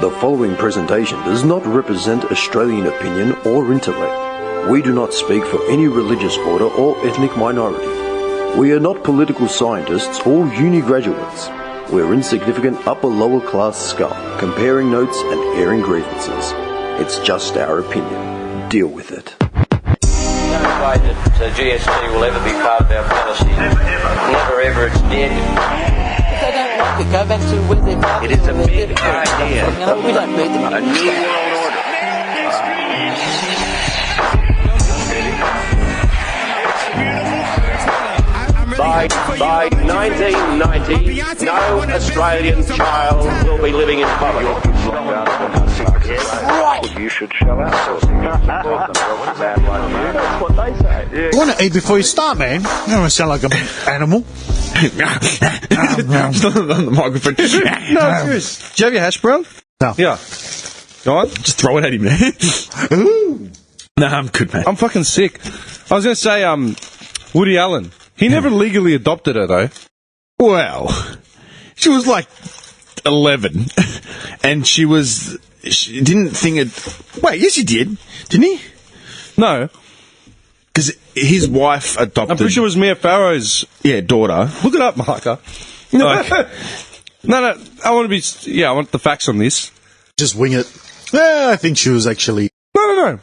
The following presentation does not represent Australian opinion or intellect. We do not speak for any religious order or ethnic minority. We are not political scientists or uni graduates. We're insignificant upper-lower class scum, comparing notes and airing grievances. It's just our opinion. Deal with it. No way that GST will ever be part of our policy. Never ever, it's dead. If they don't like it, go back to where they're from. It is a big idea. You know, we don't need them. A new world order. By 1990, no Australian child will be living in poverty. Right. You should shell out. That's what they say. Yeah. You want to eat before you start, man. You don't want to sound like an animal. Just on the microphone. No, serious. Do you have your hash brown? No. Yeah. Go on. Just throw it at him, man. No, I'm good, man. I'm fucking sick. I was going to say, Woody Allen. He never legally adopted her, though. Well, she was like 11. And she didn't think it... Wait, yes, he did. Didn't he? No. Because his wife adopted... I'm pretty sure it was Mia Farrow's daughter. Look it up, Marker. No, I want to be... Yeah, I want the facts on this. Just wing it. Yeah, I think she was actually... No.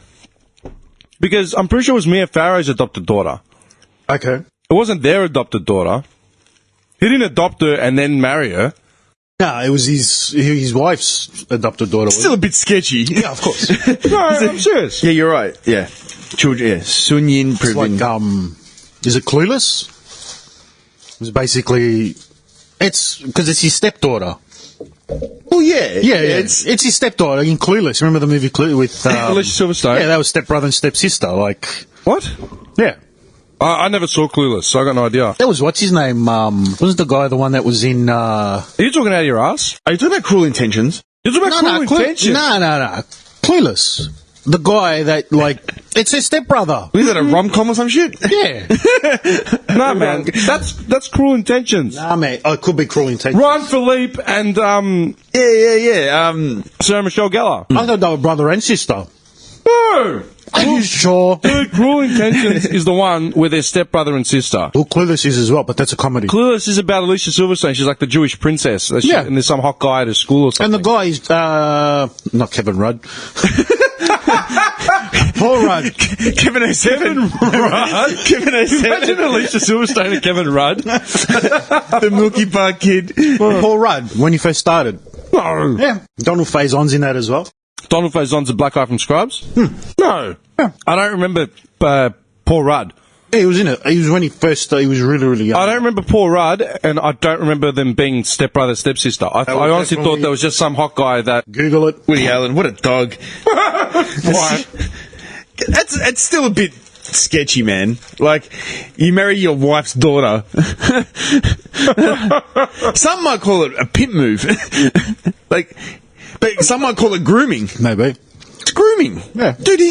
Because I'm pretty sure it was Mia Farrow's adopted daughter. Okay. It wasn't their adopted daughter. He didn't adopt her and then marry her. No, it was his wife's adopted daughter. Still a bit sketchy. Yeah, of course. No, I'm serious. Yeah, you're right. Yeah. Children, yeah. Sun Yin It's like, is it Clueless? It's basically... It's... Because it's his stepdaughter. Well, yeah. Yeah. It's his stepdaughter in Clueless. Remember the movie Clueless with... Alicia Silverstone? Yeah, that was stepbrother and stepsister, like... What? Yeah. I never saw Clueless, so I got no idea. That was, what's his name? Wasn't the guy the one that was in... Are you talking out of your ass? Are you talking about Cruel Intentions? You're talking about Cruel Intentions? No. Clueless. The guy that, like... It's his stepbrother. Is that a rom-com or some shit? Yeah. No, man. That's Cruel Intentions. Nah, mate. Oh, it could be Cruel Intentions. Ryan Philippe and, Sarah Michelle Gellar. I thought they were brother and sister. No! Are you sure? Dude, Cruel Intentions is the one where they're stepbrother and sister. Well, Clueless is as well, but that's a comedy. Clueless is about Alicia Silverstone. She's like the Jewish princess. Yeah. And there's some hot guy at her school or something. And the guy is, not Kevin Rudd. Paul Rudd. Kevin A7. Rudd? Kevin A7. Imagine Alicia Silverstone and Kevin Rudd. The Milky Bar kid. Paul Rudd, when he first started. No. Yeah. Donald Faison's in that as well. Donald Faison's a black guy from Scrubs? No. Yeah. I don't remember Paul Rudd. Yeah, he was in it. He was when he first he was really, really young. I don't remember Paul Rudd, and I don't remember them being stepbrother, stepsister. I honestly thought there was just some hot guy that... Google it. Woody Allen, what a dog. Why? It's still a bit sketchy, man. Like, you marry your wife's daughter. Some might call it a pimp move. But some might call it grooming. Maybe. It's grooming. Yeah. Dude,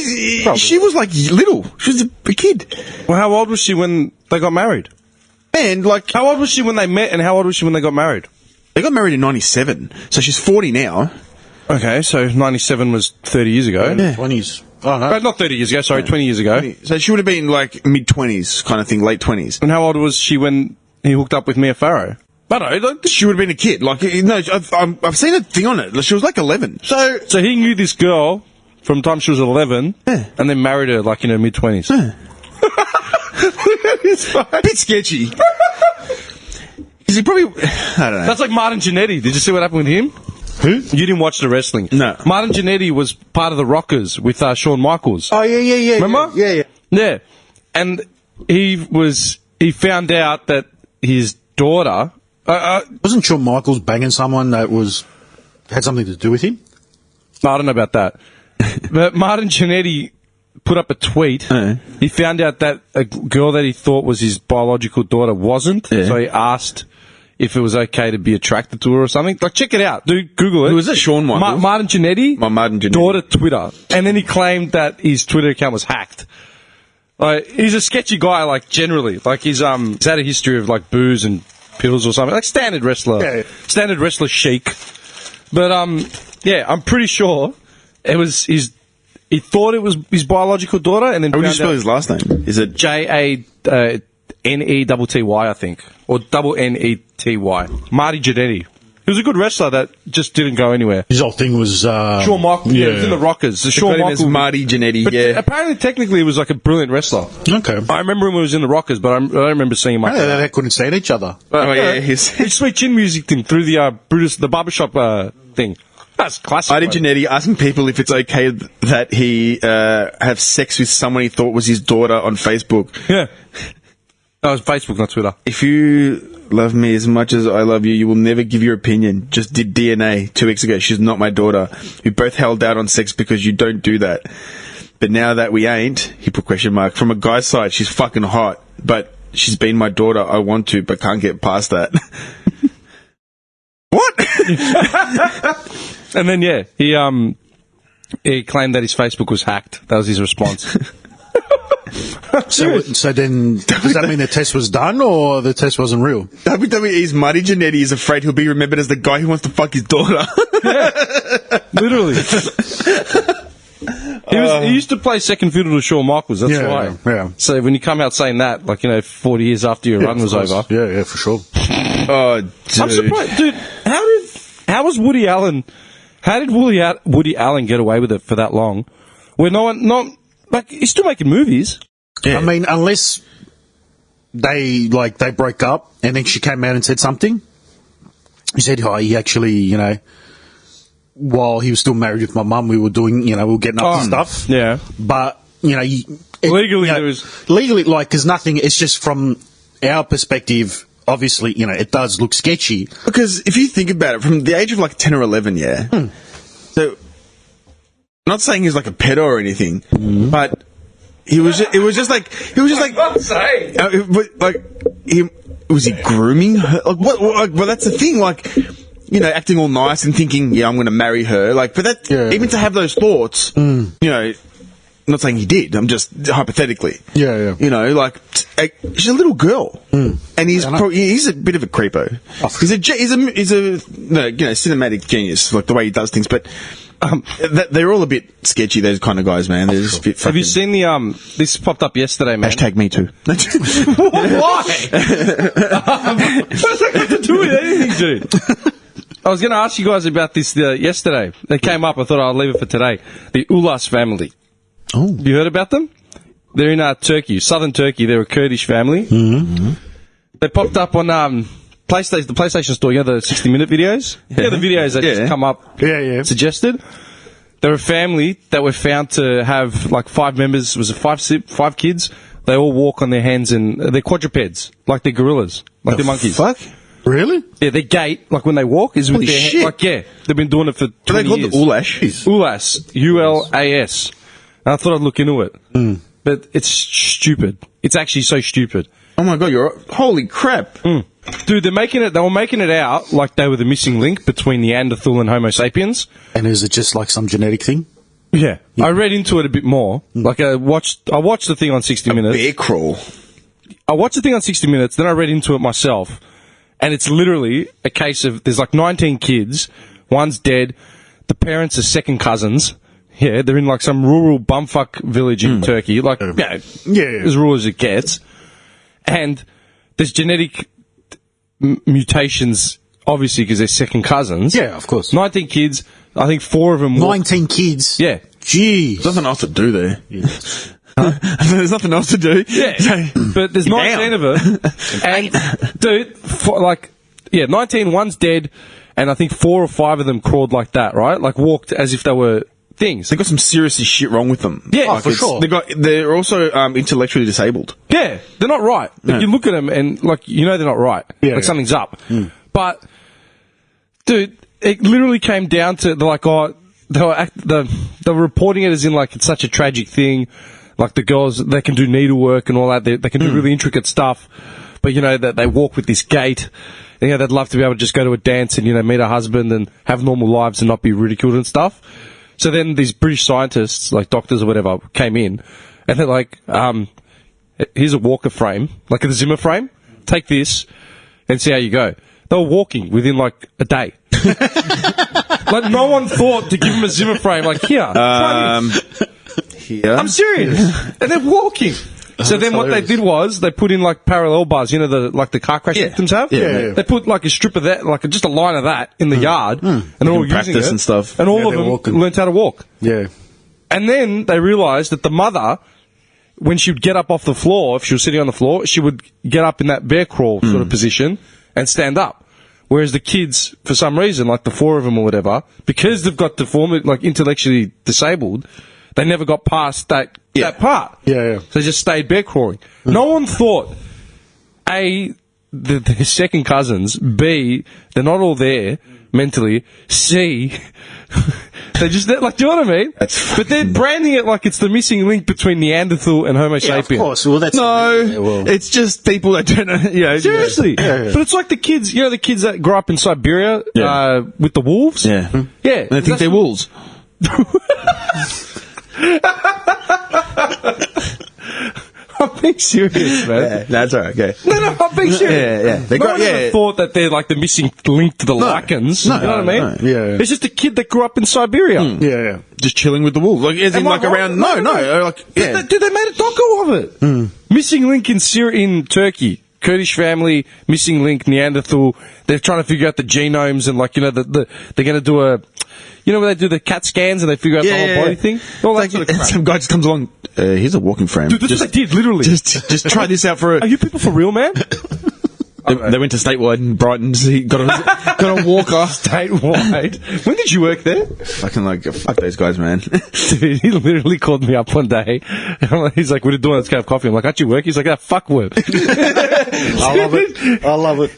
she was like little. She was a kid. Well, how old was she when they got married? And like, how old was she when they met and how old was she when they got married? They got married in 97, so she's 40 now. Okay, so 97 was 30 years ago. Yeah. 20s. Oh, no. Not 30 years ago, sorry, 20 years ago. So she would have been like mid-20s kind of thing, late 20s. And how old was she when he hooked up with Mia Farrow? I don't know, she would have been a kid. Like, no, I've seen a thing on it. She was like 11. So he knew this girl from the time she was 11, and then married her like in her mid-20s. Yeah. It's a bit sketchy. Is he probably... I don't know. That's like Martin Jannetty. Did you see what happened with him? Who? You didn't watch the wrestling. No. Martin Jannetty was part of the Rockers with Shawn Michaels. Oh, yeah. Remember? Yeah. Yeah. And he found out that his daughter... Wasn't Shawn Michaels banging someone that had something to do with him? No, I don't know about that. But Martin Jannetty put up a tweet. He found out that a girl that he thought was his biological daughter wasn't. Yeah. So he asked if it was okay to be attracted to her or something. Like, check it out. Dude, Google it. Who was it? Shawn Michaels? Martin Jannetty. Martin Jannetty. Daughter Twitter. And then he claimed that his Twitter account was hacked. Like, he's a sketchy guy, like, generally. Like, he's had a history of, like, booze and pills or something. Like, standard wrestler. Yeah. Standard wrestler chic. But, Yeah, I'm pretty sure it was his. He thought it was his biological daughter, and then How would you found spell out his last name? Is it Netty, I think, or double Nety. Marty Jannetty. He was a good wrestler that just didn't go anywhere. His whole thing was... Shawn Michaels, yeah, it was in the Rockers. The Shawn Michaels, Michaels, Marty Jannetty, but yeah. apparently, technically, he was like a brilliant wrestler. Okay. I remember him when he was in the Rockers, but I don't remember seeing him. They couldn't stand each other. Oh, yeah, he he's... sweet chin music him through the Brutus, the barbershop thing. That's classic. Marty mate. Jannetty asking people if it's okay that he have sex with someone he thought was his daughter on Facebook. Yeah. That was Facebook, not Twitter. If you love me as much as I love you, you will never give your opinion. Just did DNA 2 weeks ago. She's not my daughter. We both held out on sex because you don't do that. But now that we ain't, he put question mark. From a guy's side, she's fucking hot. But she's been my daughter. I want to, but can't get past that. What? And then, yeah, he claimed that his Facebook was hacked. That was his response. So then, does that mean the test was done or the test wasn't real? WWE's Marty Jannetty is afraid he'll be remembered as the guy who wants to fuck his daughter. Literally. He used to play second fiddle to Shawn Michaels, that's why. Yeah. So when you come out saying that, 40 years after your run was over. Yeah, for sure. Oh, dude. I'm surprised, dude, how did Woody Allen get away with it for that long? Where he's still making movies. Yeah. I mean, unless they broke up and then she came out and said something. He said, he actually, while he was still married with my mum, we were doing, we were getting up to stuff. Yeah. But, Legally, there was... Legally, there's nothing, it's just from our perspective, obviously, it does look sketchy. Because if you think about it, from the age of 10 or 11, yeah. So, I'm not saying he's like a pedo or anything, but was he grooming her? Well, that's the thing, acting all nice and thinking, I'm going to marry her. But that, even to have those thoughts, I'm not saying he did, I'm just hypothetically. Yeah. She's a little girl. And he's a bit of a creepo. He's a cinematic genius, the way he does things, but they're all a bit sketchy, those kind of guys, man. They're just a bit fucking... Have you seen this popped up yesterday, man? Hashtag me too. Why? What's that got to do with anything, dude? I was going to ask you guys about this yesterday. They came up, I thought I'll leave it for today. The Ulas family. Oh. You heard about them? They're in Turkey, southern Turkey. They're a Kurdish family. Mm-hmm. They popped up on the PlayStation Store, the 60-minute videos? Yeah, the videos that just come up suggested. They're a family that were found to have 5 members, was it 5 kids? They all walk on their hands and they're quadrupeds, they're gorillas, they're monkeys. Fuck? Really? Yeah, their gait, when they walk, is with their hands. They've been doing it for 20 years. Are they called the Ulas? Ulas. Ulas. And I thought I'd look into it. But it's stupid. It's actually so stupid. Oh my god, holy crap. Dude, they were making it out like they were the missing link between Neanderthal and Homo sapiens. And is it just some genetic thing? Yeah. I read into it a bit more. I watched the thing on 60 Minutes. Bear crawl. I watched the thing on 60 Minutes, then I read into it myself. And it's literally a case of, there's 19 kids, one's dead, the parents are second cousins. Yeah, they're in some rural bumfuck village in Turkey, as rural as it gets. And there's genetic mutations, obviously, because they're second cousins. Yeah, of course. 19 kids, I think 4 of them... 19 kids? Yeah. Jeez. There's nothing else to do there. There's nothing else to do. Yeah, but there's 19 of them. And, dude, 19, one's dead, and I think 4 or 5 of them crawled like that, right? Walked as if they were things. They got some serious shit wrong with them. Yeah, for sure. They're also intellectually disabled. Yeah, they're not right. You look at them and they're not right. Yeah, something's up. But dude, it literally came down to they were reporting it as in it's such a tragic thing. The girls, they can do needlework and all that. They can do really intricate stuff. But that they walk with this gait. And, they'd love to be able to just go to a dance and meet a husband and have normal lives and not be ridiculed and stuff. So then these British scientists, doctors or whatever, came in, and they're here's a Walker frame, a Zimmer frame, take this, and see how you go. They were walking within, a day. Like, no one thought to give him a Zimmer frame. Like, here, try this. Here. I'm serious. And they're walking. So then what they did was they put in like parallel bars, you know, the car crash victims have? Yeah. They put like a strip of that, like just a line of that in the yard. And they're all using practice it. and stuff. And all Yeah, of they're them walking. learnt how to walk. Yeah. And then they realised that the mother, when she would get up off the floor, if she was sitting on the floor, she would get up in that bear crawl sort of position and stand up. Whereas the kids, for some reason, like the 4 of them or whatever, because they've got like intellectually disabled, they never got past that part. Yeah. So they just stayed bear crawling. No one thought, A, the second cousins, B, they're not all there mentally, C, they just, like, do you know what I mean? But they're branding it like it's the missing link between Neanderthal and Homo Yeah, of sapien. course. Well, that's It's just people that don't know. Yeah, Seriously. Yeah. But it's like the kids, you know, the kids that grew up in Siberia with the wolves? Yeah. Yeah. And they think they're wolves. I'm being serious, man. Yeah, that's all right. Okay. No, I'm being serious. Yeah. They No got one ever thought that they're like the missing link to the lichens. No, you know what I mean? no, yeah. It's just a kid that grew up in Siberia. Yeah. Just chilling with the wolves, like as in Am I like wrong? around. No, like yeah. Dude, they made a doco of it. Missing link in in Turkey. Kurdish family, missing link, Neanderthal. They're trying to figure out the genomes and like, you know, they're going to do a, you know, where they do the CAT scans and they figure out the whole body thing? All that sort of and crap. some guy just comes along. Here's a walking frame. Dude, that's what they did, literally. Just try this out for a. Are you people for real, man? They went to Statewide in Brighton. So he got a walker. Statewide. When did you work there? Fucking like fuck those guys, man. Dude, he literally called me up one day. He's like, "What are you doing? Let's go have coffee." I'm like, "Aren't you work?" He's like, "Ah, fuck work." I love it.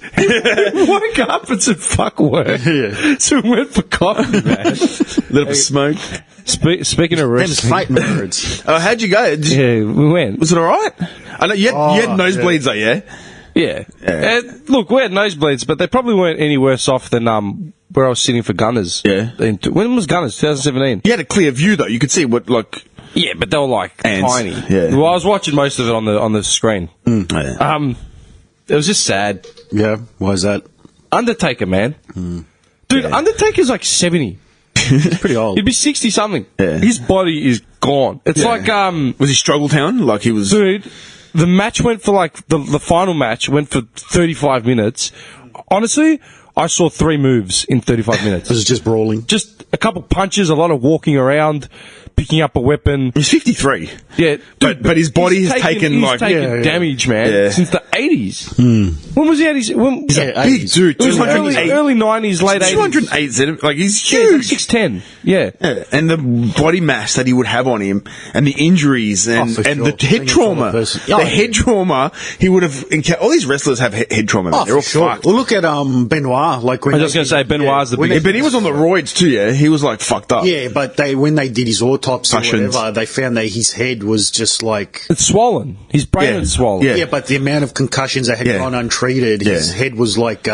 He woke up and said, "Fuck work." Yeah. So we went for coffee, man. Little bit of smoke. Speaking of Them's rest, fighting words. Oh, how'd you go? yeah, we went. Was it all right? I know you had nosebleeds though, yeah. Yeah. Look, we had nosebleeds, but they probably weren't any worse off than where I was sitting for Gunners. Yeah. When was Gunners? 2017. You had a clear view though. You could see what like. Yeah, but they were like Ants. tiny. Yeah. Well, I was watching most of it on the screen. Yeah. It was just sad. Yeah. Why is that? Undertaker, man. Dude, Undertaker's like 70. It's pretty old. He'd be 60 something. Yeah. His body is gone. It's like Was he Struggle Town? Like he was. dude, the match went for like the final match went for 35 minutes. Honestly, I saw 3 moves in 35 minutes. This is just brawling. Just a couple punches, a lot of walking around, picking up a weapon. He's 53. Yeah, dude, But his body he's has taken like. damage, man, Yeah. since the 80s. When was he at his? He's a big dude. It was 208. early 90s, late 80s. 208 centimeters. Like he's Yeah, huge. he's like 6'10". Yeah. Yeah, and the body mass that he would have on him, and the injuries, and, for and sure. the head Being a trauma, solid person. the head trauma he would have encountered. All these wrestlers have head trauma. Man. Oh, They're all for sure. fucked. Well, look at Benoit. Like when I was just going to say, Benoit's the when biggest. But he was on the roids too. Yeah, he was like fucked up. Yeah, but when they did his autopsy or Russians. whatever, they found that his head was just like. It's swollen. His brain Yeah. is swollen. Yeah. Yeah, but the amount of concussions that had Yeah. gone untreated, his Yeah. head was like,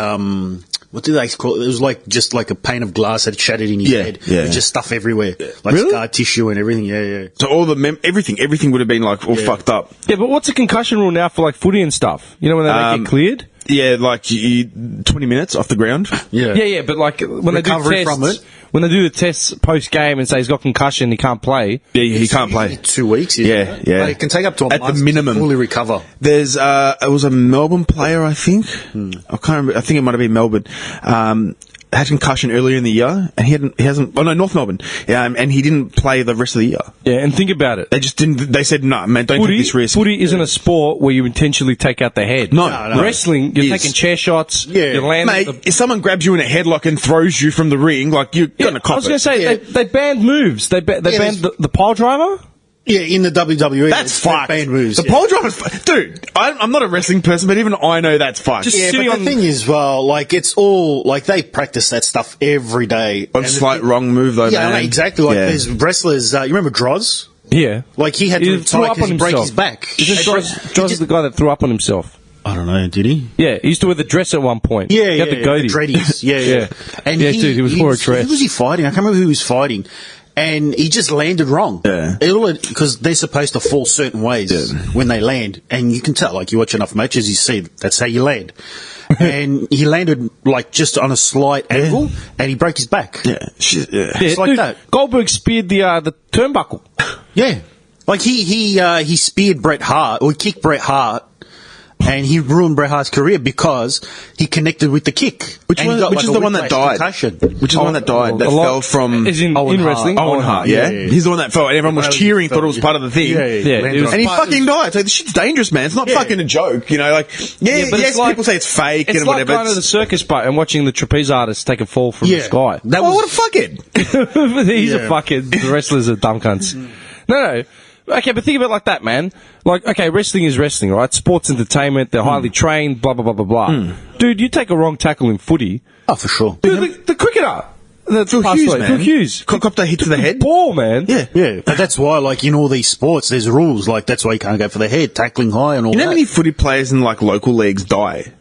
what do they call it? It was like just like a pane of glass that shattered in his Yeah, head. yeah. With just stuff everywhere, like Really? scar tissue and everything. Yeah. So all the everything would have been like all fucked up. Yeah, but what's the concussion rule now for like footy and stuff? You know when they don't get cleared? Yeah, like 20 minutes off the ground. Yeah, but like when they do Recovery tests, from it. when they do the tests post game and say he's got concussion, he can't play. Yeah, he can't play. 2 weeks. isn't Yeah, it? yeah. But it can take up to a At the month minimum. to fully recover. There's it was a Melbourne player, I think. I can't remember. I think it might have been Melbourne. Had concussion earlier in the year, and he hasn't. Oh no, North Melbourne. And he didn't play the rest of the year. Yeah, and think about it. They just didn't. They said, "No, man, don't take this risk." Footy isn't a sport where you intentionally take out the head. No. Wrestling, you're Yes. taking chair shots. Yeah. You're landing. Mate, if someone grabs you in a headlock and throws you from the ring, like you're gonna cop I was going to it. say they banned moves. They banned the pile driver. Yeah, in the WWE, That's it's fucked. banned moves. The pole driver's dude. I'm not a wrestling person, but even I know that's fucked. Just Yeah, sitting but on- the thing is, well, like it's all like they practice that stuff every day. One And slight wrong move though, Yeah, man. I know, exactly. Like Yeah. there's wrestlers. You remember Droz? Yeah. Like he had to retire because he broke his back. Isn't Droz is the guy that threw up on himself? I don't know. Did he? Yeah, he used to wear the dress at one point. Yeah, he had the goatee. dreadies. Yeah. Yeah. And Yeah, dude, he was more a dress. Who was he fighting? I can't remember who he was fighting. And he just landed wrong. Yeah. Because they're supposed to fall certain ways when they land. And you can tell, like, you watch enough matches, you see that's how you land. and he landed like just on a slight angle, and he broke his back. Yeah, It's like that. Goldberg speared the turnbuckle. Yeah, like he speared Bret Hart, or he kicked Bret Hart, and he ruined Bret Hart's career because he connected with the kick. Which And he one? got, Which like, is a the one that whiplash died? concussion. Which is the one that died? That fell from Is in Owen Hart. wrestling. Owen Hart. Yeah? Yeah. He's the one that fell, and everyone was cheering, thought it was part of the thing. Yeah, Landed it was on And he his fucking died. So this shit's dangerous, man. It's not fucking a joke, you know. Like, Yeah, but yes, it's like- people say it's fake It's and like whatever. going to the circus butt and watching the trapeze artist take a fall from the sky. That Oh, was what a fuckhead! He's a Yeah. fucking. The wrestlers are dumb cunts. No. Okay, but think about it like that, man. Like, okay, wrestling is wrestling, right? Sports entertainment. They're highly trained. Blah blah blah blah blah. Dude, you take a wrong tackle in footy. Oh, for sure. Dude, the cricketer. Phil passed Hughes, away. man. Phil Hughes. Copter hit to the head. Ball, man. Yeah. Yeah, but that's why, like, in all these sports, there's rules. Like, that's why you can't go for the head, tackling high and all You know that. how many footy players in like local leagues die?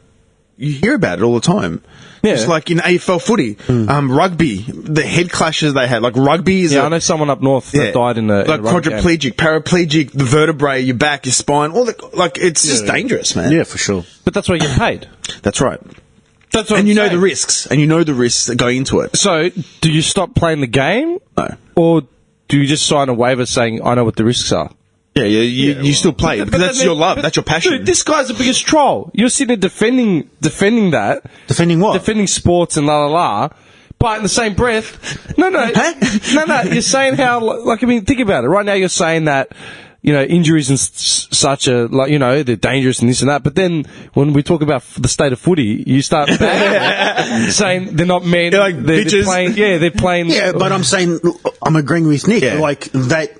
You hear about it all the time. Yeah. Just like in AFL footy, rugby, the head clashes they had. Like rugby is Yeah, I know someone up north that died in a like in a rugby game. quadriplegic, paraplegic, the vertebrae, your back, your spine, all the like. It's just dangerous, man. Yeah, for sure. But that's why you get paid. That's right. That's what And I'm you know saying. the risks, and you know the risks that go into it. So, do you stop playing the game? No. Or do you just sign a waiver saying, I know what the risks are? Yeah, you still play because that's your love, that's your passion. Dude, this guy's the biggest troll. You're sitting there defending that. Defending what? Defending sports and la la la. But in the same breath, no, you're saying how, like, I mean, think about it. Right now you're saying that, you know, injuries and such are, like, you know, they're dangerous and this and that. But then when we talk about the state of footy, you start saying they're not men. They're like they're bitches. they're playing. Yeah, but I'm saying, I'm agreeing with Nick. Yeah. Like, that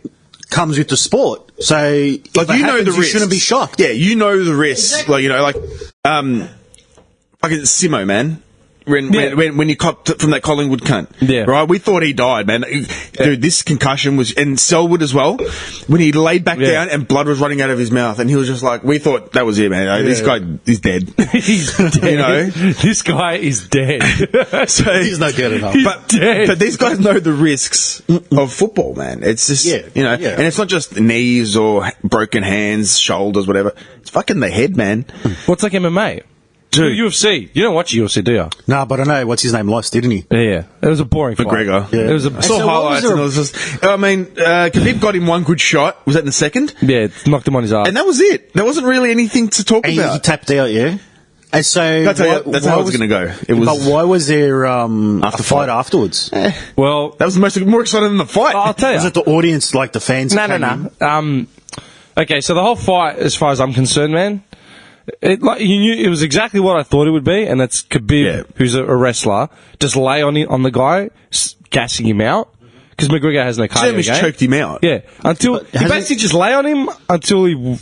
comes with the sport. So, if Like that you know happens, the you risks. shouldn't be shocked. Yeah, you know the risks. Like you know, like fucking Simo, man. When you copped from that Collingwood cunt, Yeah. right? We thought he died, man. Dude, this concussion was, and Selwood as well. When he laid back down and blood was running out of his mouth, and he was just like, we thought that was it, man. This guy is dead. He's dead. You know? This guy is dead. So He's not good enough. but these guys know the risks of football, man. It's just, you know, and it's not just knees or broken hands, shoulders, whatever. It's fucking the head, man. What's like MMA? Dude. UFC. You don't watch UFC, do you? No, but I know what's his name lost, didn't he? Yeah. It was a boring fight. McGregor. Yeah. It was a I saw So what highlights was and it was just, I mean, Khabib got him one good shot. Was that in the second? Yeah, it knocked him on his ass. And that was it. There wasn't really anything to talk And he about. tapped out, yeah? And so... That's how it was going to go. It was, But why was there the After fight fight. afterwards? Well, that was the more exciting than the fight. I'll tell you. Was it the audience, like the fans? No. Okay, so the whole fight, as far as I'm concerned, man, you knew it was exactly what I thought it would be, and that's Khabib, who's a wrestler, just lay on the guy, gassing him out, because McGregor has no cardio. Just choked him out. Yeah, until he hasn't- basically just lay on him until he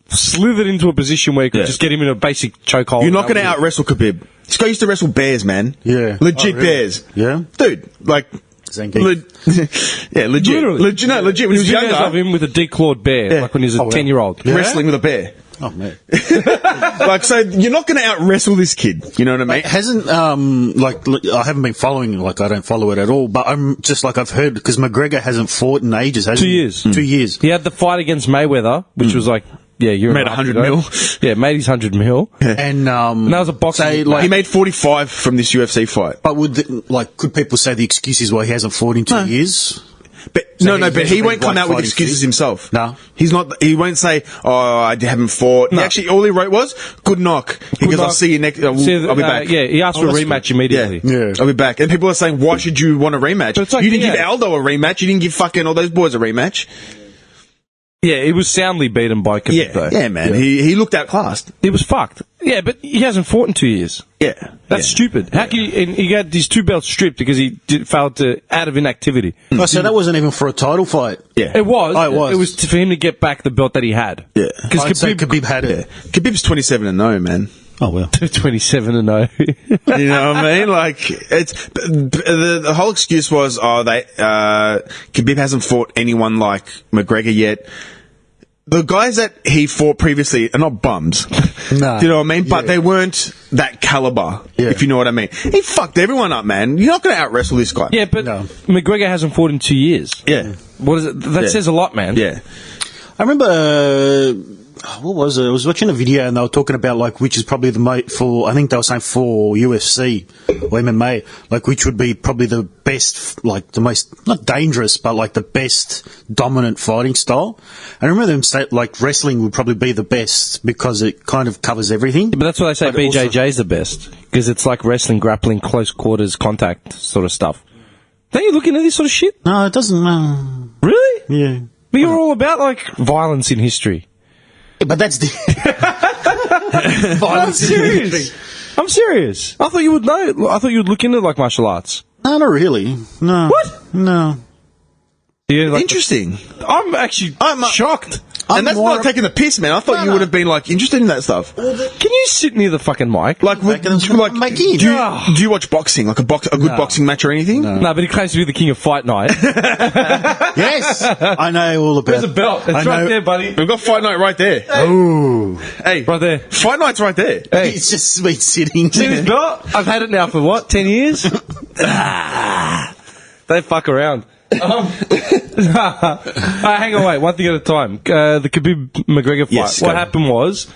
slithered into a position where he could just get him in a basic chokehold. You're not going to out wrestle Khabib. This guy used to wrestle bears, man. Yeah. Legit Oh, really? bears. Yeah? Dude, like. Zangief. Yeah, legit. Literally. Legit. No, legit. When he was There's videos of younger, him with a declawed bear, like when he was a 10-year-old. wrestling with a bear. Oh, man. Like, so you're not going to out wrestle this kid. You know what I mean? Hasn't, look, I haven't been following, like, I don't follow it at all, but I'm just, like, I've heard, because McGregor hasn't fought in ages, has 2 he? years. 2 years. He had the fight against Mayweather, which was like, you're Made 100 mil. Yeah, made his 100 mil. And, And that was a boxing. say, like, He made 45 from this UFC fight. but could people say the excuse is why he hasn't fought in 2 years? But So but he he won't come like out with fighting excuses fit? himself. No. He's not. He won't say, "Oh, I haven't fought." No. He actually, all he wrote was, "Good knock." He goes, "I'll knock. see you next. I'll be back." Yeah, he asked for a that's rematch good. immediately. Yeah. I'll be back. And people are saying, "Why should you want a rematch?" But it's like, you didn't give yeah. Aldo a rematch. You didn't give fucking all those boys a rematch. Yeah, he was soundly beaten by Khabib, though. Yeah, man. He looked outclassed. He was fucked. Yeah, but he hasn't fought in 2 years. Yeah, That's stupid. How can you, and he got these 2 belts stripped because he failed to, out of inactivity. Oh, so that wasn't even for a title fight? Yeah, It was. Oh, it was. It was for him to get back the belt that he had. Yeah. Because I'd say Khabib, Khabib had it. Khabib's 27-0, man. Oh, well. 27-0. You know what I mean? Like, it's the whole excuse was, Khabib hasn't fought anyone like McGregor yet. The guys that he fought previously are not bums. No. Do you know what I mean? But they weren't that caliber, if you know what I mean. He fucked everyone up, man. You're not going to out wrestle this guy. Yeah, but No. McGregor hasn't fought in 2 years. Yeah. What is it? That says a lot, man. Yeah. I remember what was it? I was watching a video and they were talking about like which is probably the I think they were saying for UFC or MMA, like which would be probably the best, like the most, not dangerous, but like the best dominant fighting style. And I remember them say like wrestling would probably be the best because it kind of covers everything. But that's why they say BJJ is the best, because it's like wrestling, grappling, close quarters, contact sort of stuff. Don't you look into this sort of shit? No, it doesn't. Really? Yeah. But you're all about like violence in history. Yeah, but that's the violence in history. I'm serious. I thought you would know. I thought you would look into like martial arts. No, not really. No. What? No. Yeah, like, Interesting. I'm actually shocked. And that's not taking the piss, man. I thought you would have been like interested in that stuff. Can you sit near the fucking mic? Like, do you watch boxing? Like a good boxing match or anything? No, but he claims to be the king of fight night. Yes, I know all about. There's a belt. It's right there, buddy. We've got fight night right there. Oh, Hey, right there. Fight night's right there. Hey, it's just sweet sitting. see this belt? I've had it now for what, 10 years? They fuck around. Hang on, wait. One thing at a time. The Khabib McGregor fight. Yes, what go. happened was,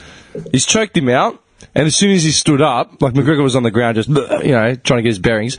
he's choked him out, and as soon as he stood up, like McGregor was on the ground, just trying to get his bearings.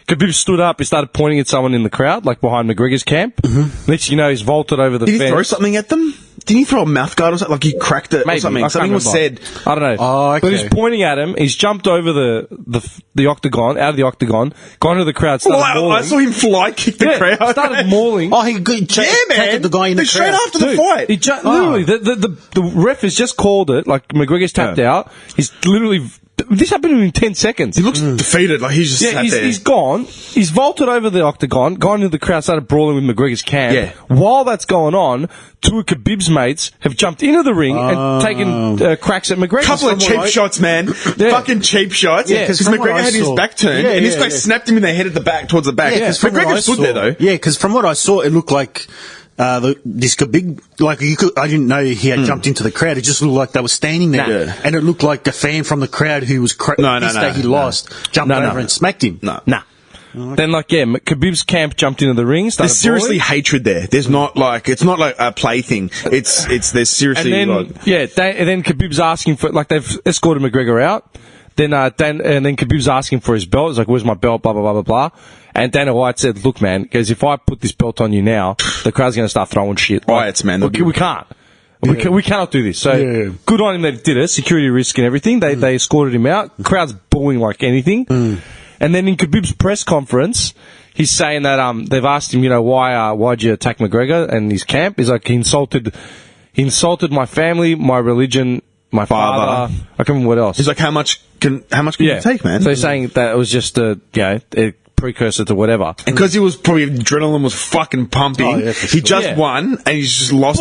Khabib stood up. He started pointing at someone in the crowd, like behind McGregor's camp. Mm-hmm. Next, thing you know, he's vaulted over the Did fence. he throw something at them? Didn't he throw a mouth guard or something? Like he cracked it Maybe. or something? I can't Something was remember. said. I don't know. Oh, okay. But he's pointing at him. He's jumped over the octagon, out of the octagon, gone to the crowd, started mauling. I saw him fly kick the crowd. Started mauling. Oh, he tackled the guy in the straight crowd. after the fight. He literally, the ref has just called it, like McGregor's tapped out. He's literally, this happened in 10 seconds. He looks defeated, like he's just sat there. He's gone. He's vaulted over the octagon, gone into the crowd, started brawling with McGregor's camp. Yeah. While that's going on, two of Khabib's mates have jumped into the ring and taken cracks at McGregor. Couple of cheap shots, man. Fucking cheap shots. Yeah, because 'cause from McGregor what I had his saw- back turned, and this guy snapped him in the head at the back, towards the back. Yeah, because McGregor stood there, though. Yeah, because from what I saw, it looked like this big, like I didn't know he had jumped into the crowd. It just looked like they were standing there, Nah. and it looked like a fan from the crowd who was pissed that he lost jumped over and smacked him. No. Then, Khabib's camp jumped into the ring. There's seriously hatred there. There's not like, it's not like a play thing. There's seriously and then Khabib's asking for, like, they've escorted McGregor out. Then Khabib's asking for his belt. He's like, "Where's my belt?" Blah blah blah blah blah. And Dana White said, "Look, man, because if I put this belt on you now, the crowd's going to start throwing shit. Riots, man. We can't. We cannot do this." So good on him that he did it. Security risk and everything. They escorted him out. Crowd's booing like anything. And then in Khabib's press conference, he's saying that they've asked him, why'd you attack McGregor and his camp? He's like, he insulted my family, my religion, my father. I can't remember what else. He's like, how much can you take, man? So he's saying that it was just a precursor to whatever. And because he was probably, adrenaline was fucking pumping, he just won, and he's just lost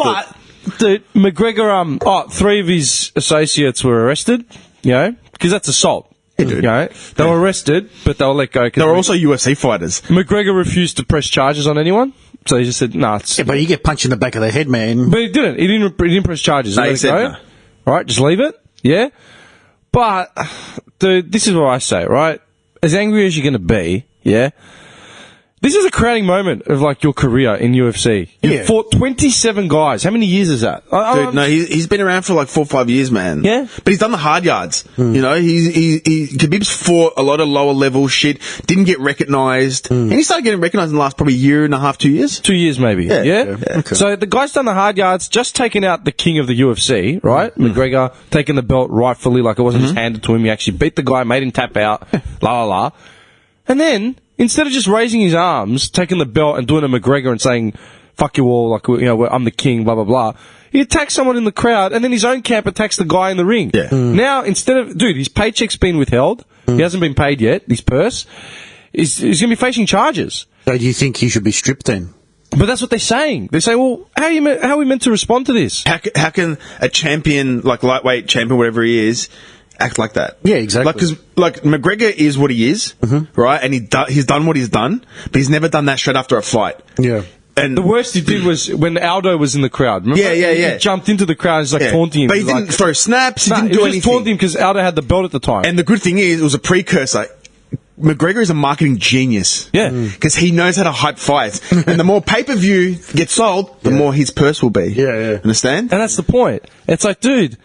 it. McGregor, 3 of his associates were arrested, because that's assault. Dude. They were arrested, but they were let go. They were also UFC fighters. McGregor refused to press charges on anyone, so he just said, "Nah." Yeah, but you get punched in the back of the head, man. But he didn't. He didn't press charges. No, He he let it said go. no. All right, just leave it. Yeah. But, dude, this is what I say, right? As angry as you're going to be, this is a crowning moment of, like, your career in UFC. You fought 27 guys. How many years is that? Dude, no, he's been around for like 4 or 5 years, man. Yeah. But he's done the hard yards. Khabib's fought a lot of lower level shit, didn't get recognised, and he started getting recognised in the last probably year and a half, 2 years. 2 years, maybe. Yeah? Okay. So the guy's done the hard yards, just taken out the king of the UFC, right? McGregor, taking the belt rightfully, like it wasn't just handed to him. He actually beat the guy, made him tap out, la la la. And then, instead of just raising his arms, taking the belt and doing a McGregor and saying, "Fuck you all," like, I'm the king, blah, blah, blah, he attacks someone in the crowd, and then his own camp attacks the guy in the ring. Yeah. Now, instead of, dude, his paycheck's been withheld. He hasn't been paid yet, his purse. He's going to be facing charges. So do you think he should be stripped then? But that's what they're saying. They say, well, how are we meant to respond to this? How can a champion, like lightweight champion, whatever he is, act like that? Yeah, exactly. Like, because McGregor is what he is, right? And he's done what he's done, but he's never done that straight after a fight. Yeah. And The worst he did was when Aldo was in the crowd. Remember? Yeah. He jumped into the crowd and was like taunting him. But he was didn't like, throw snaps. He didn't he do was just anything. taunting him because Aldo had the belt at the time. And the good thing is, it was a precursor. McGregor is a marketing genius. Yeah. Because he knows how to hype fights. And the more pay-per-view gets sold, the more his purse will be. Yeah. Understand? And that's the point. It's like, dude.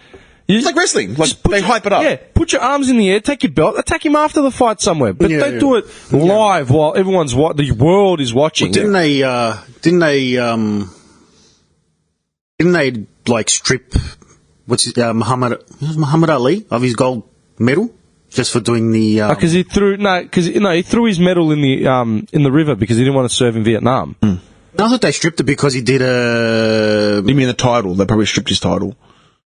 It's like wrestling. Like, they hype it up. Yeah, put your arms in the air, take your belt, attack him after the fight somewhere. But Yeah, don't yeah. do it live while everyone's the world is watching. Didn't they like strip Muhammad Ali of his gold medal just for doing the Because he threw he threw his medal in the river because he didn't want to serve in Vietnam. I thought they stripped it because he did a You mean the title? They probably stripped his title.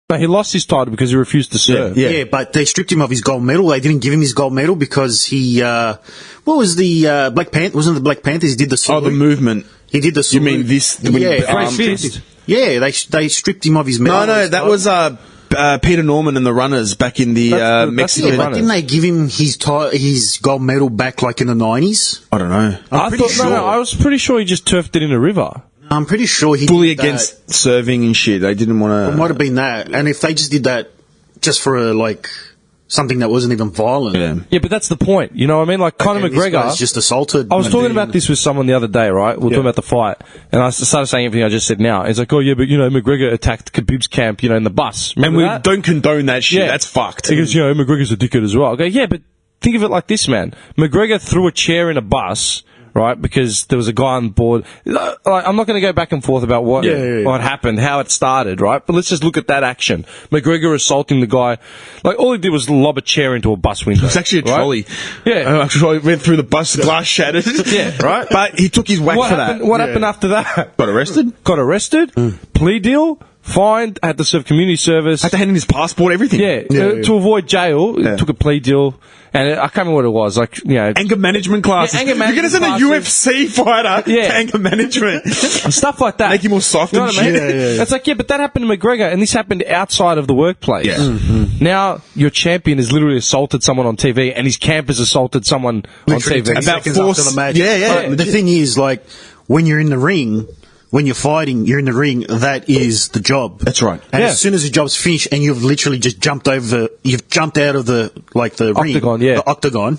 No, he lost his title because he refused to serve. Yeah. yeah, but they stripped him of his gold medal. They didn't give him his gold medal because he what was the Black Panther? Wasn't it the Black Panthers? He did the salute. Oh, the movement. He did the You salute. mean this? Yeah, Great fist. yeah. They stripped him of his medal. No, that was Peter Norman and the Runners back in the That's Mexican. the But didn't they give him his gold medal back like in the 90s? I don't know. I'm pretty sure. I was pretty sure he just turfed it in a river. I'm pretty sure he Fully did that. against serving and shit. They didn't want It to. might have been that. And if they just did that just for something that wasn't even violent. Yeah. Yeah, but that's the point. You know what I mean? Like Conor and this McGregor. guy's just assaulted. I was and talking then- about this with someone the other day, right? We were talking about the fight, and I started saying everything I just said now. It's like, oh yeah, but McGregor attacked Khabib's camp, in the bus. And Remember we that? don't condone that shit. Yeah. That's fucked. Because, McGregor's a dickhead as well. I go, yeah, but think of it like this, man. McGregor threw a chair in a bus, right? Because there was a guy on board. Like, I'm not going to go back and forth about what happened, how it started, right? But let's just look at that action. McGregor assaulting the guy. Like, all he did was lob a chair into a bus window. It was actually a right? trolley. Yeah. Actually, went through the bus, glass shattered. Yeah, right? But he took his whack What for happened, that. what happened after that? Got arrested. Got arrested, plea deal, fined, had to serve community service. Had to hand in his passport, everything. To avoid jail, took a plea deal, and I can't remember what it was. Anger management classes. Yeah, anger You're going to send a management UFC fighter Yeah. to anger management. stuff like that. Make him more soft You know and what I mean? shit. It's like, but that happened to McGregor, and this happened outside of the workplace. Yeah. Now your champion has literally assaulted someone on TV, and his camp has assaulted someone Literally on 10 TV. About seconds force- after the match. Yeah. But the thing is, when you're in the ring, when you're fighting, you're in the ring. That is the job. That's right. And Yeah. as soon as the job's finished, and you've literally just jumped out of the Octagon, ring, yeah. the octagon.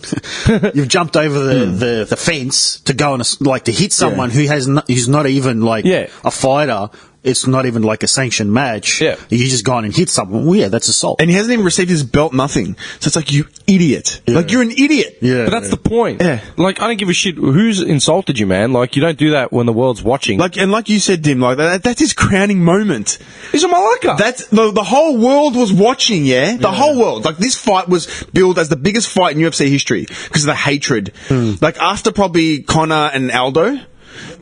You've jumped over the fence to go and to hit someone who's not even a fighter. It's not even like a sanctioned match. Yeah. You just gone and hit someone. Well, yeah, that's assault. And he hasn't even received his belt, nothing. So it's like, you idiot. Like, you're an idiot. yeah, But that's the point. Yeah. I don't give a shit who's insulted you, man. You don't do that when the world's watching. Like you said, Dim, that's his crowning moment. he's a malaka. That's the whole world was watching, yeah? The whole world. This fight was billed as the biggest fight in UFC history because of the hatred. After probably Conor and Aldo,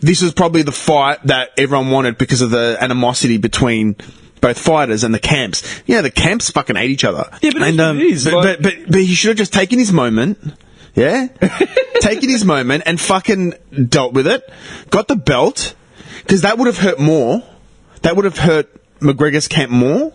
this was probably the fight that everyone wanted because of the animosity between both fighters and the camps. The camps fucking hate each other. Yeah, but it is, but he should have just taken his moment. Yeah? Taken his moment and fucking dealt with it. Got the belt. Because that would have hurt more. That would have hurt McGregor's camp more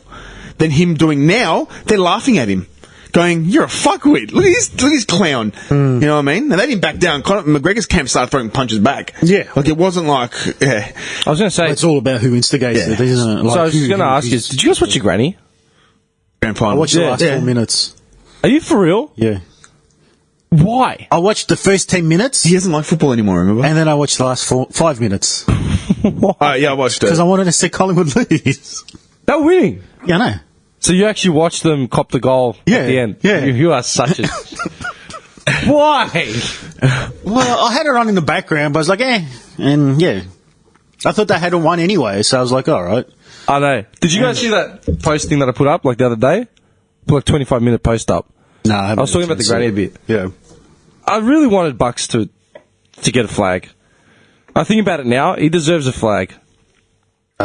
than him doing now. They're laughing at him. Going, you're a fuckwit. Look at this clown. You know what I mean? And they didn't back down. McGregor's camp started throwing punches back. Yeah. It wasn't like, yeah. I was going to say. It's all about who instigates it, isn't it? So I was going to ask you, did you guys watch your granny? Grand final. I watched the last 4 minutes. Are you for real? Yeah. Why? I watched the first 10 minutes, He doesn't like football anymore, remember? and then I watched the last 5 minutes. Yeah, I watched it. Because I wanted to see Collingwood lose. They're winning. Yeah, I know. So you actually watched them cop the goal at the end? yeah. You are such a... Why? Well, I had it on in the background, but I was like, and yeah. I thought they had won anyway, so I was like, all right. I know. Did you guys see that posting that I put up the other day? Put 25-minute post up. No, I was talking about the granny a bit. Yeah. I really wanted Bucks to get a flag. I think about it now, he deserves a flag.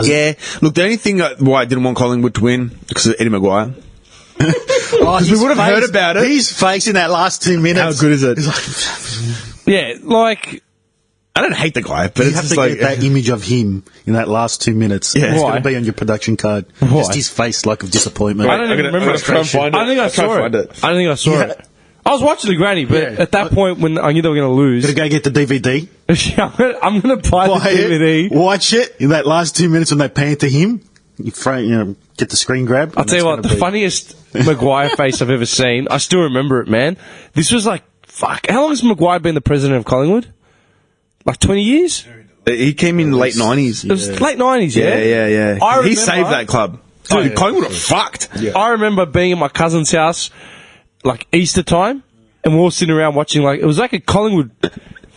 Yeah. Look, the only thing why I didn't want Collingwood to win because of Eddie Maguire. Because we would have heard about it. His face in that last 2 minutes. How good is it? Yeah, I don't hate the guy, but You it's have just to like get that image of him in that last 2 minutes. Yeah. It's Why? going to be on your production card. Why? Just his face of disappointment. I don't even remember I'm gonna try and find it. I think I I'll try and saw find it. it. I don't think I saw Yeah. it. I was watching the granny, but Yeah. at that point when I knew they were going to lose, Gotta go get the DVD. I'm going to buy the DVD. Watch it in that last 2 minutes when they pan to him. Get the screen grab. I'll tell you what, the funniest Maguire face I've ever seen, I still remember it, man. This was Fuck. How long has Maguire been the president of Collingwood? Like 20 years? He came in late 90s. It was late 90s, yeah? Yeah. I He remember- saved that club. Dude, Collingwood are fucked. I remember being at my cousin's house, like Easter time, and we were all sitting around watching, like, it was like a Collingwood.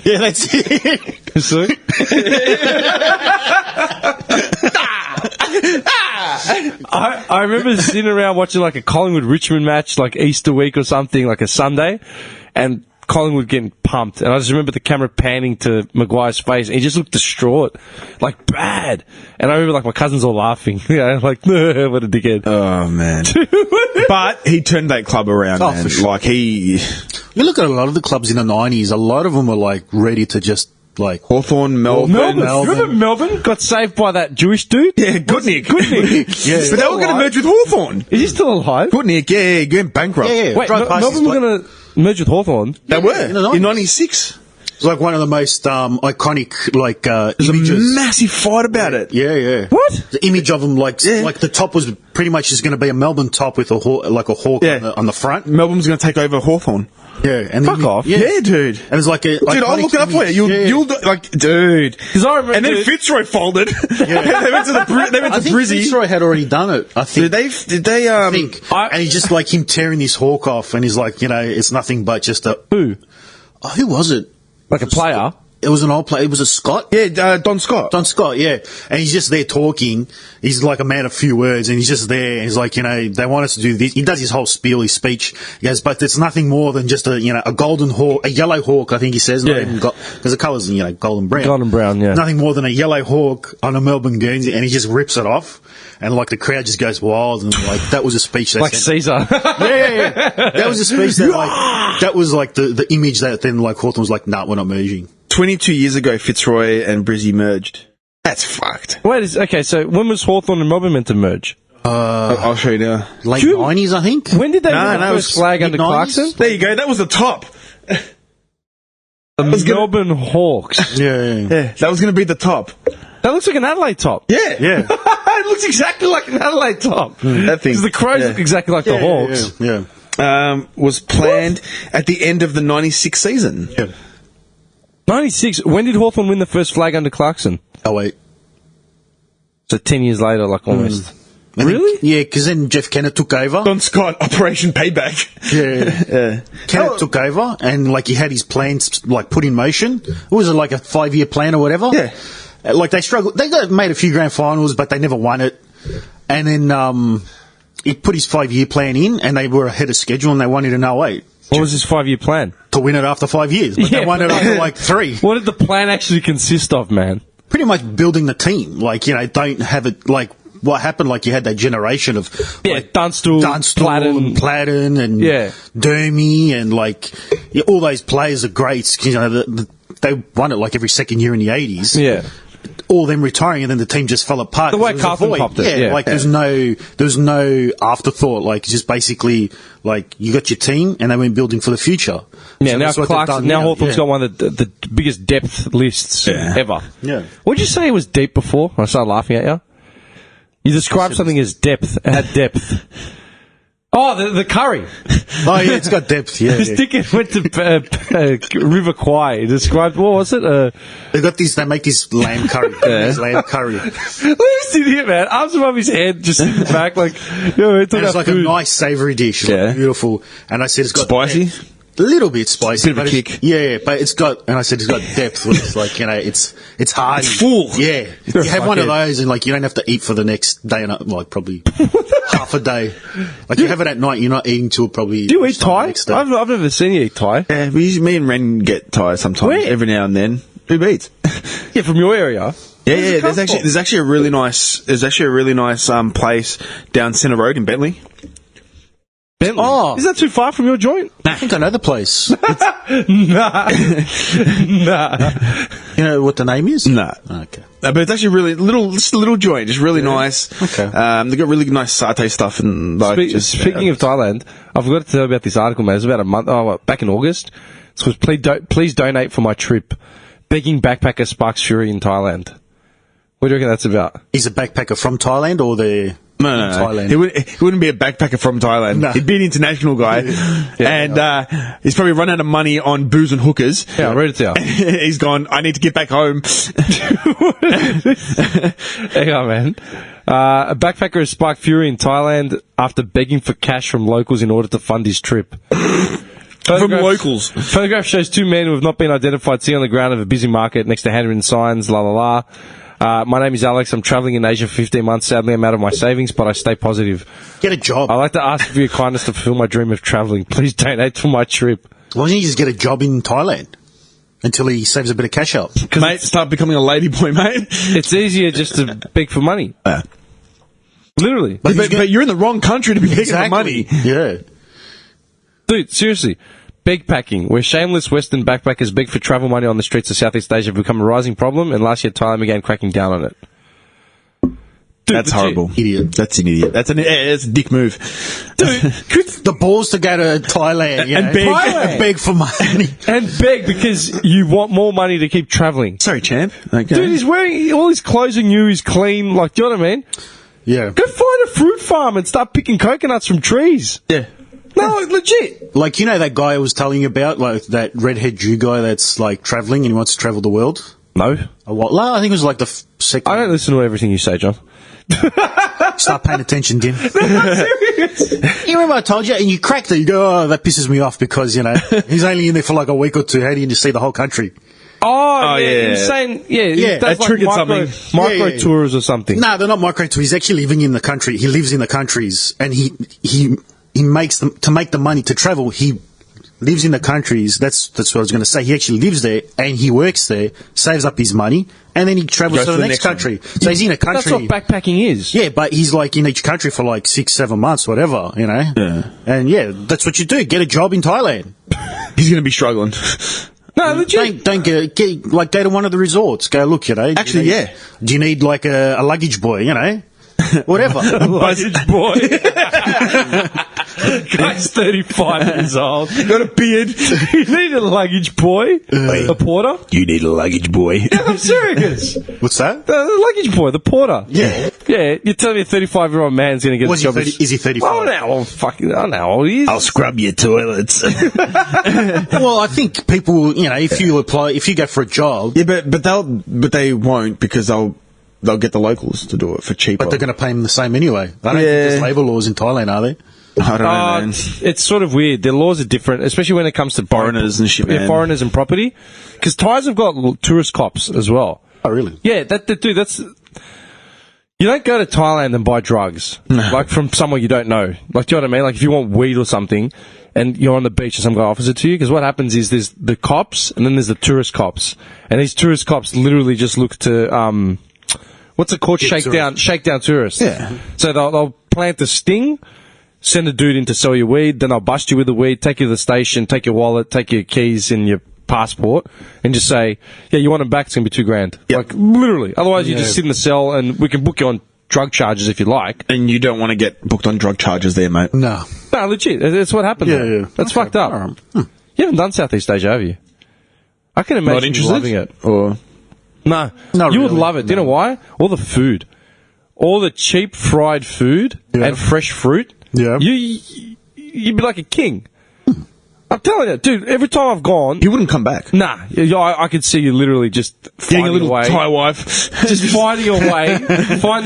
Yeah, that's it. So, I remember sitting around watching like a Collingwood Richmond match, like Easter week or something, like a Sunday, and Collingwood getting pumped. And I just remember the camera panning to Maguire's face, and he just looked distraught, like bad. And I remember like my cousins all laughing, you know, like, what a dickhead. Oh, man. But he turned that club around, man. for sure. Like, he... You look at a lot of the clubs in the 90s, a lot of them were like ready to just like... Hawthorn, Melbourne. Melbourne. Remember Melbourne got saved by that Jewish dude? Yeah, Goodnick. Yeah. But they were going to merge with Hawthorn. Is he still alive? Goodnick, yeah, going bankrupt. Yeah. Wait, Drive past Melbourne his were going to merge with Hawthorn? They were. in the 90s. In 96. It's like one of the most iconic like There's images. a massive fight about it. Yeah. What? The image of them, like Yeah. like the top was pretty much just going to be a Melbourne top with a like a hawk Yeah. on the front. Melbourne's going to take over Hawthorn. Yeah, and Fuck off. Yeah, dude. And it's like a Dude, I'll look it up for you. You'll do, like, dude. Because I remember... And then Fitzroy folded. they went to I think Brizzy. Fitzroy had already done it. I think. Did they I think. And he's just like him tearing his hawk off, and he's like, you know, it's nothing but just a. Who? Oh, who was it? Like a player? It was an old player. It was a Scott. Yeah, Don Scott. Don Scott, yeah. And he's just there talking. He's like a man of few words, and he's just there. And he's like, you know, they want us to do this. He does his whole spiel, his speech. He goes, but it's nothing more than just a golden hawk, a yellow hawk, I think he says. Yeah. Because the colour's, golden brown. Golden brown, yeah. Nothing more than a yellow hawk on a Melbourne Guernsey, and he just rips it off. And like the crowd just goes wild, and like that was a speech they Like sent. Caesar. Yeah. That was a speech that like, that was like the image that then like Hawthorn was like, nah, we're not merging. 22 years ago, Fitzroy and Brizzy merged. That's fucked. Okay, so when was Hawthorn and Melbourne meant to merge? I'll show you now. Late Dude. 90s, I think. When did they No, win the no, it first was flag under mid-90s. Clarkson? There you go. That was the top. The was gonna- Melbourne Hawks. Yeah. Yeah, that was going to be the top. That looks like an Adelaide top. Yeah. It looks exactly like an Adelaide top. That thing. Because the Crows look exactly like the Hawks. Yeah. Was planned at the end of the 96 season. Yeah. 96. When did Hawthorn win the first flag under Clarkson? Oh, wait. So 10 years later, like almost. Really? Yeah, because then Jeff Kennett took over. Don Scott, Operation Payback. Yeah. Kennett took over, and like he had his plans like put in motion. It was like a 5-year plan or whatever. Yeah. Like they struggled. They made a few grand finals, but they never won it. And then he put his 5-year plan in, and they were ahead of schedule, and they won it in 08 What was his 5-year plan? to win it after 5 years. But Yeah, they won it after like 3. What did the plan actually consist of, man? Pretty much building the team. Like, don't have it like what happened. Like you had that generation of like, Dunstall, and Platten and Yeah. Dermy and like all those players are great. They won it like every second year in the 80s. Yeah. All them retiring, and then the team just fell apart. The way There was a Carlton void. popped it, yeah. like there was no afterthought. Like just basically like you got your team, and they went building for the future. Yeah, So now that's what they've Clarkson, done now Hawthorn's yeah. got one of the biggest depth lists ever. Yeah. What did you say it was deep before? I started laughing at you. You described something as depth. It had depth. Oh, the curry. Oh yeah, it's got depth. Yeah, This yeah. dickhead went to River Kwai. He described, what was it? They got this. They make this lamb curry. This lamb curry. Look at this idiot, man. Arms above his head, just sitting back, like, yo, it's And it's like a nice savoury dish, like, Yeah. beautiful. And I said it's got Spicy? depth. A little bit spicy, Bit of a but it's- kick. Yeah, but it's got. And I said it's got depth. Where it's like it's hearty. It's full. Yeah, you have one of those, and like you don't have to eat for the next day and like probably half a day. Like you have it at night, you're not eating till probably. Do you eat lunchtime the Thai? next day. I've never seen you eat Thai. Yeah, me and Ren get tired sometimes, Where? every now and then. Uber Eats. Yeah, from your area. Yeah, Where's it yeah. come from? There's actually a really nice place down Centre Road in Bentley. Bentley. Oh. Is that too far from your joint? I think I know the place. Nah. You know what the name is? Nah. Okay. But it's actually really just a little joint, just really nice. Okay. They got really nice satay stuff and like Speaking of Thailand, I forgot to tell you about this article, man. It was about a month, back in August. It was please donate for my trip. Begging backpacker sparks fury in Thailand. What do you reckon that's about? He's a backpacker from Thailand, or the No. Thailand. He wouldn't be a backpacker from Thailand. No. He'd be an international guy. He's probably run out of money on booze and hookers. Yeah, I'll read it to you. He's gone, I need to get back home. Hang on, man. A backpacker has sparked fury in Thailand after begging for cash from locals in order to fund his trip. From locals. Photograph shows two men who have not been identified sitting on the ground of a busy market next to handwritten signs, la la la. My name is Alex. I'm travelling in Asia for 15 months. Sadly, I'm out of my savings, but I stay positive. Get a job. I'd like to ask for your kindness to fulfill my dream of travelling. Please donate for my trip. Why don't you just get a job in Thailand until he saves a bit of cash up? Mate, start becoming a ladyboy, mate. It's easier just to beg for money. Literally. But you're in the wrong country to be begging for money. Yeah. Dude, seriously. Bagpacking, where shameless Western backpackers beg for travel money on the streets of Southeast Asia, have become a rising problem, and last year Thailand began cracking down on it. Dude, That's horrible. Idiot. That's an idiot. That's a dick move. Dude, The balls to go to Thailand And beg. and beg for money. and beg because you want more money to keep travelling. Sorry, champ. Okay. Dude, he's wearing all his clothes are new, he's clean, like, do you know what I mean? Yeah. Go find a fruit farm and start picking coconuts from trees. Yeah. No, legit. Like, you know that guy I was telling you about, like that redhead Jew guy that's like travelling and he wants to travel the world? No. I think it was like the second. I don't listen to everything you say, John. Start paying attention, Dim. You remember I told you, and you cracked it. You go, oh, that pisses me off because, you know, he's only in there for like a week or two. How do you just see the whole country? Oh, yeah. yeah. You're saying, Yeah, that's that triggered something. Micro Yeah. tours or something. No, they're not micro tours. He's actually living in the country. He lives in the countries, and he makes them to make the money to travel. He lives in the countries. That's what I was going to say. He actually lives there and he works there, saves up his money, and then he travels to the next country. So he's in a country. That's what backpacking is. Yeah, but he's like in each country for like 6-7 months, whatever, you know. Yeah. And yeah, that's what you do. Get a job in Thailand. He's going to be struggling. No, legit. Don't go to one of the resorts. Go look, you know. Actually, you know, yeah. Do you need like a luggage boy, you know? Whatever. Luggage boy. Guy's 35 years old. Got a beard. You need a luggage boy? A porter? You need a luggage boy. Yeah, I'm serious. What's that? The luggage boy, the porter. Yeah. Yeah, you're telling me a 35-year-old man's going to get a job. Is he 35? I don't know how old he is. I'll scrub your toilets. Well, I think people, you know, if you go for a job, Yeah, but they won't because they'll get the locals to do it for cheaper. but they're going to pay him the same anyway. I don't think there's labour laws in Thailand, are they? I don't know, man. It's sort of weird. Their laws are different, especially when it comes to Foreigners and shit, Yeah, man. foreigners and property. Because Thais have got tourist cops as well. Oh, really? Yeah, dude, that's... You don't go to Thailand and buy drugs, like from somewhere you don't know. Like, do you know what I mean? Like, if you want weed or something, and you're on the beach and some guy offers it to you, because what happens is there's the cops, and then there's the tourist cops. And these tourist cops literally just look to, what's it called? Shakedown tourists. Yeah. So they'll plant the sting, send a dude in to sell you weed, then they'll bust you with the weed, take you to the station, take your wallet, take your keys and your passport, and just say, yeah, you want them back, it's going to be $2,000. Yep. Like, literally. Otherwise, you just sit in the cell and we can book you on drug charges if you like. And you don't want to get booked on drug charges there, mate. No. No, legit. That's what happened. Yeah, there. yeah. That's Okay. fucked up. All right. You haven't done Southeast Asia, have you? I can imagine Not you interested? loving it. Or No. Not You would really, love it. Do you know why? All the food. All the cheap fried food Yeah. and fresh fruit. Yeah. You'd be like a king. I'm telling you, dude, every time I've gone... he wouldn't come back. Nah, I could see you literally just Getting finding a little way, Thai wife. just finding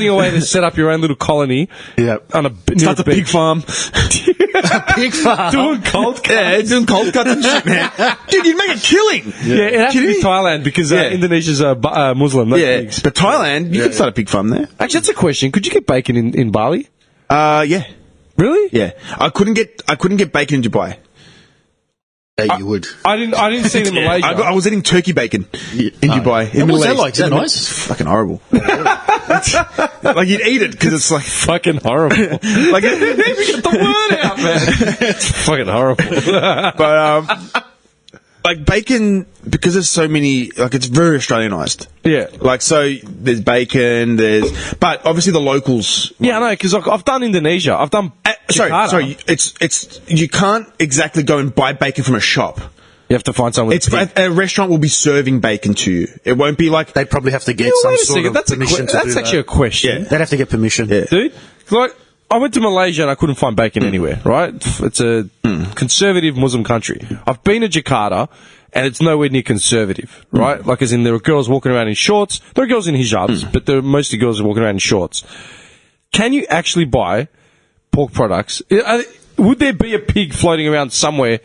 a way to set up your own little colony. Yeah. On Starts a pig farm. Pig farm. Doing cold cuts. Yeah, doing cold cuts and shit, man. Dude, you'd make a killing. Yeah, it has to Kidding be me? Thailand because Yeah. Indonesia's Muslim. Not Yeah, pigs. but Thailand, you could start a pig farm there. Actually, that's a question. Could you get bacon in Bali? Yeah, Really? yeah. I couldn't get bacon in Dubai. Yeah, you would. I didn't see it in Malaysia. I was eating turkey bacon in Dubai. In And what's Middle that East. like? Is that In the- nice? It's fucking horrible. Like you'd eat it because it's like fucking horrible. like Get the word out, man. It's fucking horrible. but like bacon because there's so many like it's very Australianized. Yeah. Like so there's bacon, but obviously the locals. Yeah, I know, because I've done Indonesia. I've done Jakarta. Sorry, it's you can't exactly go and buy bacon from a shop. You have to find someone. It's a restaurant will be serving bacon to you. It won't be like They'd probably have to get some sort of permission to do That's actually a that. question. They'd have to get permission. Yeah. Dude, like, I went to Malaysia and I couldn't find bacon anywhere, right? It's a conservative Muslim country. I've been to Jakarta and it's nowhere near conservative, right? Like, as in, there are girls walking around in shorts. There are girls in hijabs, but there are mostly girls walking around in shorts. Can you actually buy pork products? Would there be a pig floating around somewhere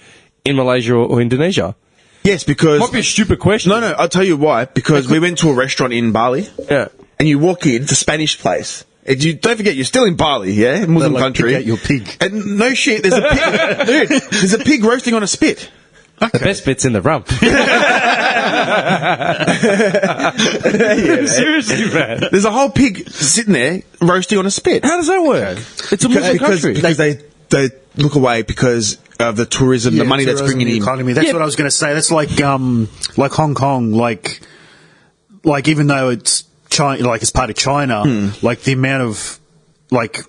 in Malaysia or Indonesia? yes, because Might be a stupid question. no, I'll tell you why. Because we went to a restaurant in Bali, Yeah. and you walk in, it's a Spanish place. And you don't forget, you're still in Bali, yeah, Muslim They're like, country. pick out your pig. And no shit, there's a pig, dude. There's a pig roasting on a spit. The best bit's in the rump. Seriously, man. There's a whole pig sitting there roasting on a spit. How does that work? It's a Muslim country. Because they look away because of the tourism, the money that's bringing the in. economy. That's what I was going to say. That's like Hong Kong, like even though it's China, like it's part of China, like the amount of like.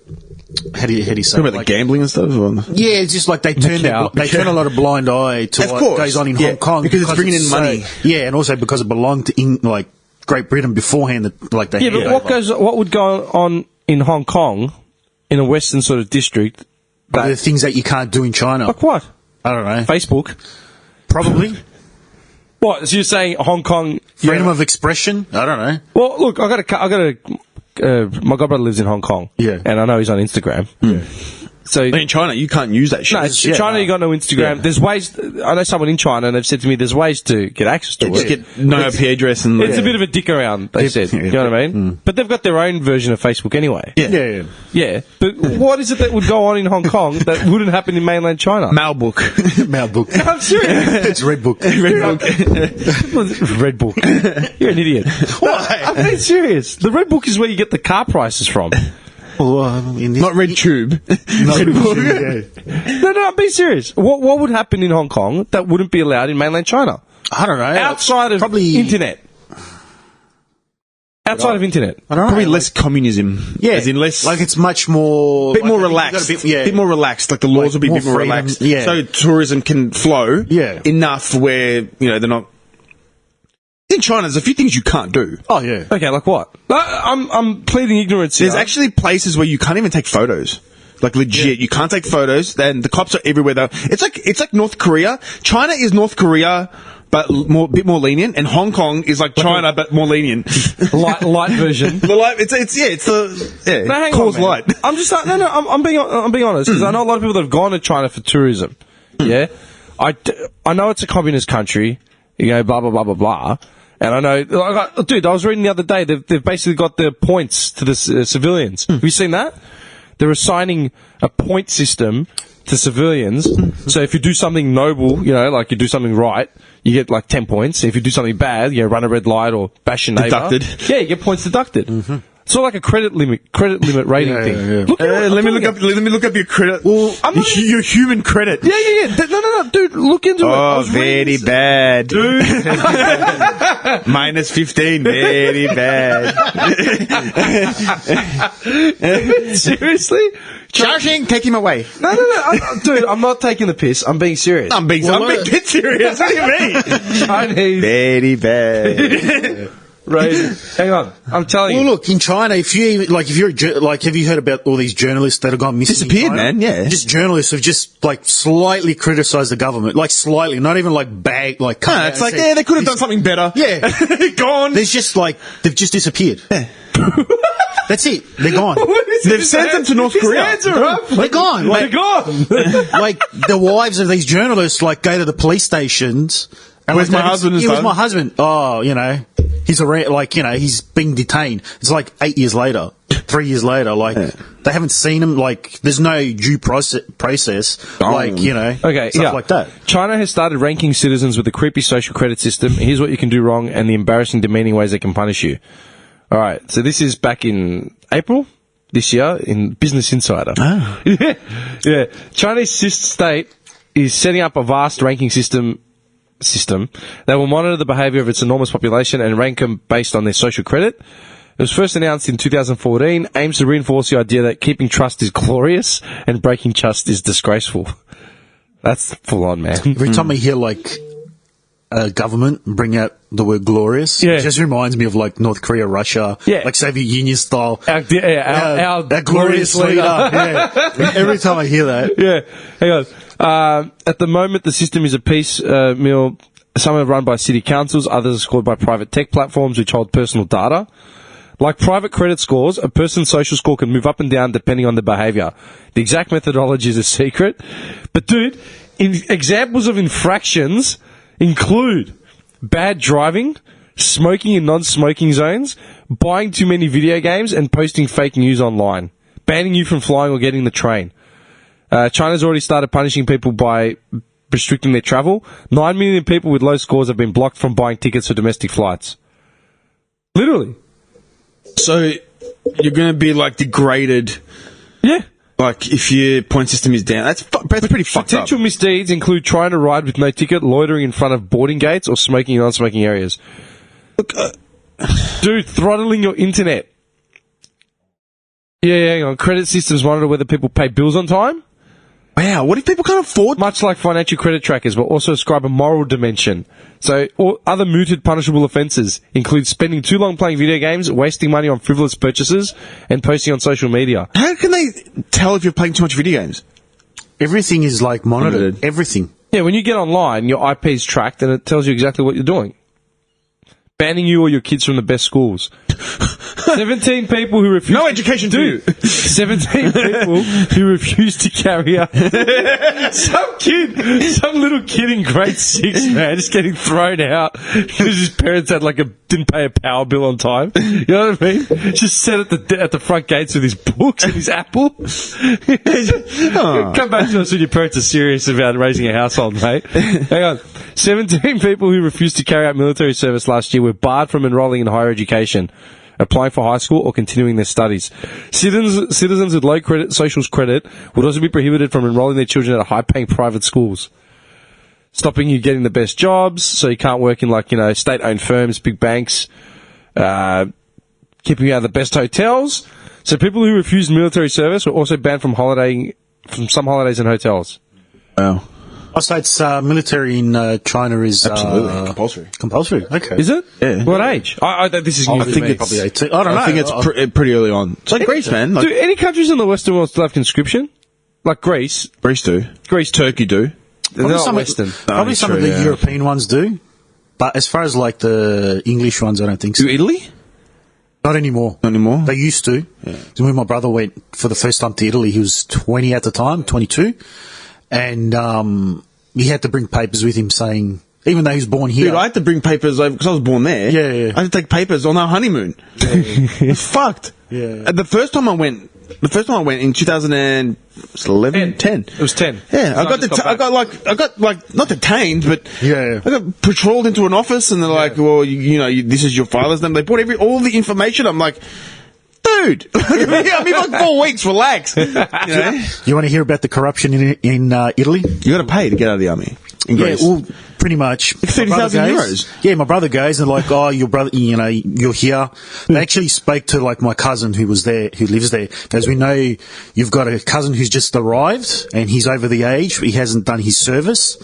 How do you say? Talking about like, the gambling and stuff? Or? yeah, it's just like they turn a lot of blind eye to Of what course, goes on in yeah, Hong Kong because it's bringing in money. Yeah, and also because it belonged to like Great Britain beforehand. That like they What would go on in Hong Kong, in a western sort of district? the things that you can't do in China. Like what? I don't know. Facebook. Probably What? So you're saying Hong Kong freedom of expression. I don't know. Well, look, I got a. My godbrother lives in Hong Kong. Yeah. And I know he's on Instagram. Yeah. So In China, you can't use that shit. no, it's China. You got no Instagram. Yeah. There's ways. I know someone in China, and they've said to me, "There's ways to get access to Just it." get no IP address and It's a bit of a dick around. They said. You know what I mean? But they've got their own version of Facebook anyway. Yeah. Yeah. But what is it that would go on in Hong Kong that wouldn't happen in mainland China? Malbook. Book. I'm serious. It's Red Book. Red Book. You're an idiot. Why? I'm being serious. The Red Book is where you get the car prices from. Not Red Tube. Red Book. No, I'm being serious. What would happen in Hong Kong that wouldn't be allowed in mainland China? I don't know. Outside of probably internet. Outside of internet. I don't know. Probably less communism. Yeah, As in less. like it's much more, bit more like, relaxed. you got a Bit more relaxed. Like the laws Like will be a bit more more freedom, relaxed. yeah. So tourism can flow. Yeah. Enough where, they're not. In China, there's a few things you can't do. Oh yeah. Okay, like what? I'm pleading ignorance here. There's actually places where you can't even take photos. Like legit, you can't take photos. Then the cops are everywhere. Though it's like North Korea. China is North Korea, but bit more lenient, and Hong Kong is like China, but more lenient. light version. The light, it's the No, hang cause on, man. light. I'm just I'm being honest because I know a lot of people that have gone to China for tourism. Yeah, I know it's a communist country. Blah blah blah blah blah. And I know, dude, I was reading the other day, they've basically got the points to the civilians. Have you seen that? They're assigning a point system to civilians. So if you do something noble, like you do something right, you get like 10 points. If you do something bad, run a red light or bash your neighbor. Deducted. Yeah, you get points deducted. It's sort of like a credit limit rating thing. yeah. Look at Let me look up your credit. Well, your human credit. Yeah. No, dude, look into it. I Oh, was very reading this. bad. Dude. Minus 15, very bad. Seriously? Charging, take him away. No. Dude, I'm not taking the piss. I'm being serious. I'm being dead serious. What do you mean? Chinese Very bad. rating. Hang on. I'm telling Well, you. look, in China, if you're have you heard about all these journalists that have gone missing? Disappeared, in China? man, yeah. Just journalists have just like slightly criticised the government, like slightly, not even like bag, like. come No, out it's and like, say, they could have done something better. Yeah, Gone. there's just like they've just disappeared. Yeah. That's it. They're gone. They've sent them to North Korea. His hands are up. They're gone. They're Like, gone. like the wives of these journalists like go to the police stations. And Where's like, my husband and It was son? my husband. Oh, he's he's being detained. It's like 8 years later, 3 years later. Like they haven't seen him. Like there's no due process. Like Okay, stuff like that. China has started ranking citizens with a creepy social credit system. Here's what you can do wrong and the embarrassing, demeaning ways they can punish you. All right, so this is back in April this year in Business Insider. Ah. Yeah. China's state is setting up a vast ranking system that will monitor the behaviour of its enormous population and rank them based on their social credit. It was first announced in 2014, aims to reinforce the idea that keeping trust is glorious and breaking trust is disgraceful. That's full on, man. Every time I hear like government bring out the word glorious. Yeah. It just reminds me of like North Korea, Russia, Yeah. like Soviet Union style. Our glorious leader. Yeah. Every time I hear that. Yeah, hang on. At the moment, the system is a piecemeal. Some are run by city councils, others are scored by private tech platforms which hold personal data. Like private credit scores, a person's social score can move up and down depending on their behaviour. The exact methodology is a secret. But dude, examples of infractions include bad driving, smoking in non-smoking zones, buying too many video games, and posting fake news online. Banning you from flying or getting the train. China's already started punishing people by restricting their travel. 9 million people with low scores have been blocked from buying tickets for domestic flights. Literally. So you're going to be like degraded. Yeah. Like if your point system is down. That's pretty fucked up. Potential misdeeds include trying to ride with no ticket, loitering in front of boarding gates, or smoking in non-smoking areas. Look, Dude, throttling your internet. Yeah, hang on. Credit systems monitor whether people pay bills on time. wow, what if people can't afford? Much like financial credit trackers, but also ascribe a moral dimension. So, other mooted punishable offences include spending too long playing video games, wasting money on frivolous purchases, and posting on social media. How can they tell if you're playing too much video games? Everything is like monitored. Monitored. Everything. Yeah, when you get online, your IP is tracked and it tells you exactly what you're doing. Banning you or your kids from the best schools. 17 people who refuse... No education, dude. 17 people who refuse to carry out... some little kid in grade 6, man, just getting thrown out because his parents had didn't pay a power bill on time. You know what I mean? Just sat at the front gates with his books and his apple. Come back to us when your parents are serious about raising a household, mate. Hang on. 17 people who refused to carry out military service last year were barred from enrolling in higher education, applying for high school, or continuing their studies. Citizens with low credit, socials credit, would also be prohibited from enrolling their children at high-paying private schools, stopping you getting the best jobs, so you can't work in, state-owned firms, big banks, keeping you out of the best hotels. So people who refused military service were also banned from some holidays and hotels. Wow. So it's military in China is Absolutely. Compulsory. Compulsory. Okay. Is it? Yeah. What age? This is new I to think me. it's probably 18. I don't know. I think it's pretty early on. It's like Greece, man. Like, Do any countries in the Western world still have conscription? Like Greece? Greece do. Turkey do. They're not some Western. Probably some of the European ones do. But as far as like the English ones, I don't think so. Do Italy? Not anymore. Not anymore? They used to. Yeah. So when my brother went for the first time to Italy, he was 20 at the time, 22. And he had to bring papers with him saying, even though he was born here. Dude, I had to bring papers because I was born there. Yeah. I had to take papers on our honeymoon. It's fucked. Yeah. And the first time I went in 2011, 10. It was 10. Yeah, I got not detained, but Yeah. I got patrolled into an office, and they're like, "Well, this is your father's name." They put all the information. I'm like, dude, I'm here like 4 weeks. Relax. You want to hear about the corruption in Italy? got to pay to get out of the army. In Yeah, Greece. well, pretty much. Like 30,000 euros. Yeah, my brother goes and like, oh, your brother, you're here. They actually spoke to like my cousin who was there, who lives there. As we know, you've got a cousin who's just arrived and he's over the age. He hasn't done his service.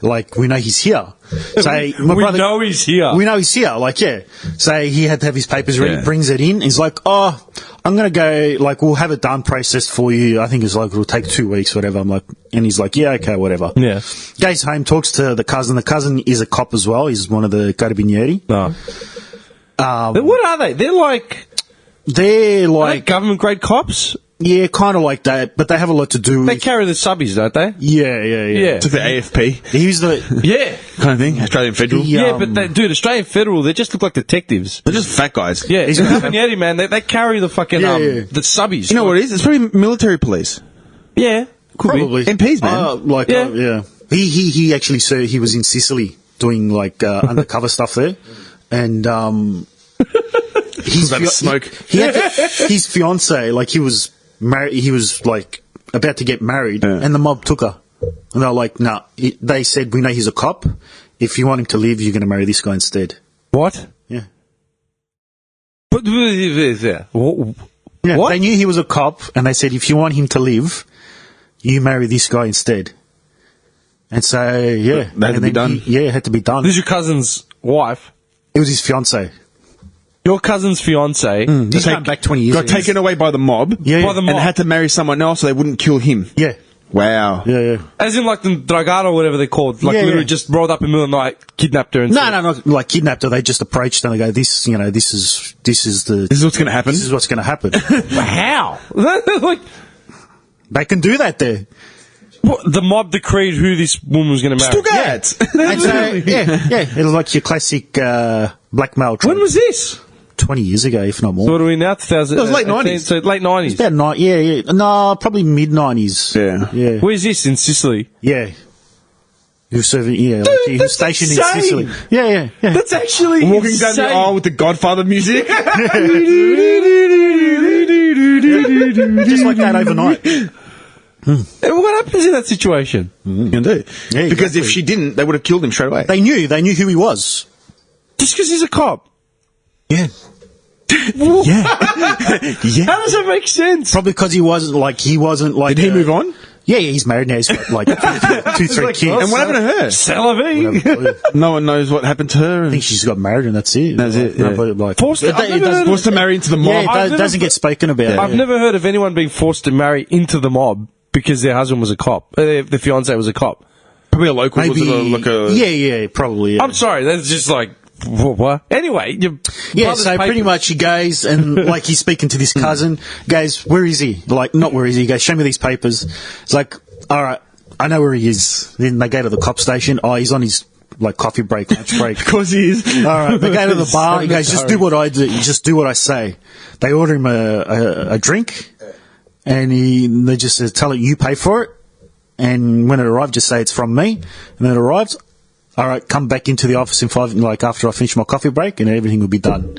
Like, we know he's here. Say, my brother, know he's here. We know he's here. Like, yeah. Say he had to have his papers ready, Yeah. brings it in. He's like, oh, I'm going to go, like, we'll have it done, processed for you. I think it's like, it'll take 2 weeks, whatever. I'm like, and he's like, yeah, okay, whatever. Yeah. Goes home, talks to the cousin. The cousin is a cop as well. He's one of the Carabinieri. No. What are they? They're like government grade cops? Yeah, kind of like that, but they have a lot to do They with... carry the subbies, don't they? Yeah. It's like the AFP He was the... Yeah. kind of thing. Australian Federal. Yeah, but Australian Federal, they just look like detectives. They're just fat guys. Yeah, it's Carabinieri, man. They carry the fucking, Yeah. the subbies. You know what it is? It's probably military police. Yeah. Could Probably. be. MPs, man. Yeah. He actually, so he was in Sicily doing, like, undercover stuff there, and, About to smoke. his fiance, like, he was married, he was, like, about to get married, and the mob took her. And they're like, nah, they said, we know he's a cop. If you want him to live, you're going to marry this guy instead. What? Yeah. But, yeah. Yeah, What? they knew he was a cop, and they said, if you want him to live, you marry this guy instead. And so, yeah. That had to be done. It had to be done. This is your cousin's wife. It was his fiancée. Your cousin's fiance. He's come back 20 years Got ago. taken away by the mob. Yeah, By the And mob. had to marry someone else so they wouldn't kill him. Yeah. Wow. Yeah. As in, like, the Dragado or whatever they're called. Like, Yeah, literally yeah. just rolled up in the middle of the night, kidnapped her and No, said- not like kidnapped her. They just approached her and they go, this is This is what's going to happen. This is what's going to happen. How? Like, They can do that there. what, the mob decreed who this woman was going to marry. Stuttgart. And so, yeah. It was like your classic blackmail trade. When was this? 20 years ago, if not more. So what are we now? 2000. It was late 90s. So late 90s. About night, yeah. No, probably mid 90s. Yeah. Where's this? In Sicily? Yeah. He was serving, like he was that's stationed insane. in Sicily. Yeah. That's actually Walking down the insane. aisle with the Godfather music. Just like that overnight. And what happens in that situation? You can do. Yeah, Because if exactly. she didn't, they would have killed him straight away. They knew who he was. Just because he's a cop? Yeah. Yeah. How does that make sense? Probably because he wasn't like. Did he move on? Yeah, he's married now. He's got like two, three like, kids. well, And what happened to her? Salavi. No one knows what happened to her. I think she's got married and that's it. That's it, yeah. Like, Forced to- I've never heard of- Forced to marry into the mob. yeah, it I've never- doesn't get spoken about. I've never heard of anyone being forced to marry into the mob because their husband was a cop. Their fiance was a cop. Probably a local. Was Maybe. it like a... Yeah, probably. Yeah. I'm sorry, that's just like, what? Anyway, your Yeah, brother's so pretty papers- much he goes and like he's speaking to this cousin, goes, where is he? Like, not where is he? He goes, show me these papers. It's like, all right, I know where he is. Then they go to the cop station. Oh, he's on his like coffee break, lunch break. Of course he is. All right, they go to the bar. He goes, just Sorry. do what I do. Just do what I say. They order him a drink, and they just tell it you pay for it. And when it arrives, just say it's from me. And then it arrives. All right, come back into the office in 5, like after I finish my coffee break, and everything will be done.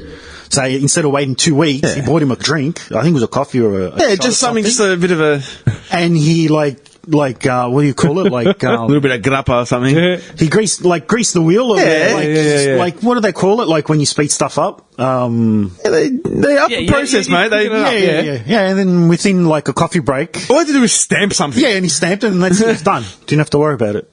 So instead of waiting 2 weeks, he bought him a drink. I think it was a coffee or a Yeah, shot just or something, just a bit of a And he like what do you call it? Like little bit of grappa or something. he greased the wheel. Or Yeah, like what do they call it? Like when you speed stuff up. They up the process, mate. They, Yeah. And then within like a coffee break, All I had to do was stamp something. yeah, and he stamped it, and that's it. It's done. Didn't have to worry about it.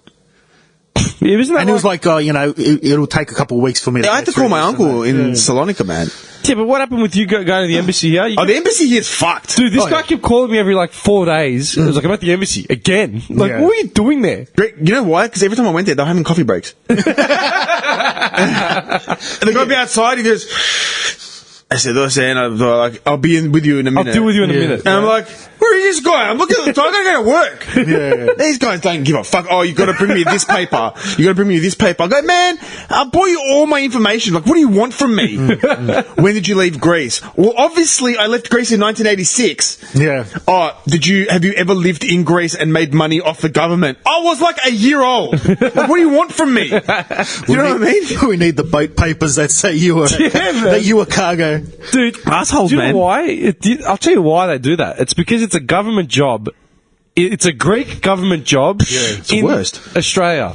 Yeah, isn't that And it was like, it'll take a couple of weeks for me. I had to call my uncle in Salonika, man. yeah, but what happened with you going to the embassy here? You Oh, the embassy here's fucked. Dude, this Oh, guy yeah. kept calling me every like 4 days. It was like, I'm at the embassy again. Like, Yeah. what are you doing there? Greg, you know why? Because every time I went there, they were having coffee breaks. And the guy be outside, he goes, I said, and I was like, I'll be in with you in a I'll minute. deal with you in a minute. And I'm like, where is this guy? I'm looking at the time, I gotta go to work. These guys don't give a fuck. Oh, you gotta bring me this paper. You gotta bring me this paper. I go, man, I brought you all my information. Like, what do you want from me? When did you leave Greece? Well, obviously, I left Greece in 1986. Yeah. Oh, have you ever lived in Greece and made money off the government? I was like a year old. Like, what do you want from me? Do you know what I mean? We need the boat papers that say you were man. that you were cargo. Dude, Assholes, do you man. know why? I'll tell you why they do that. It's because it's a government job. It's a Greek government job it's the in worst. Australia.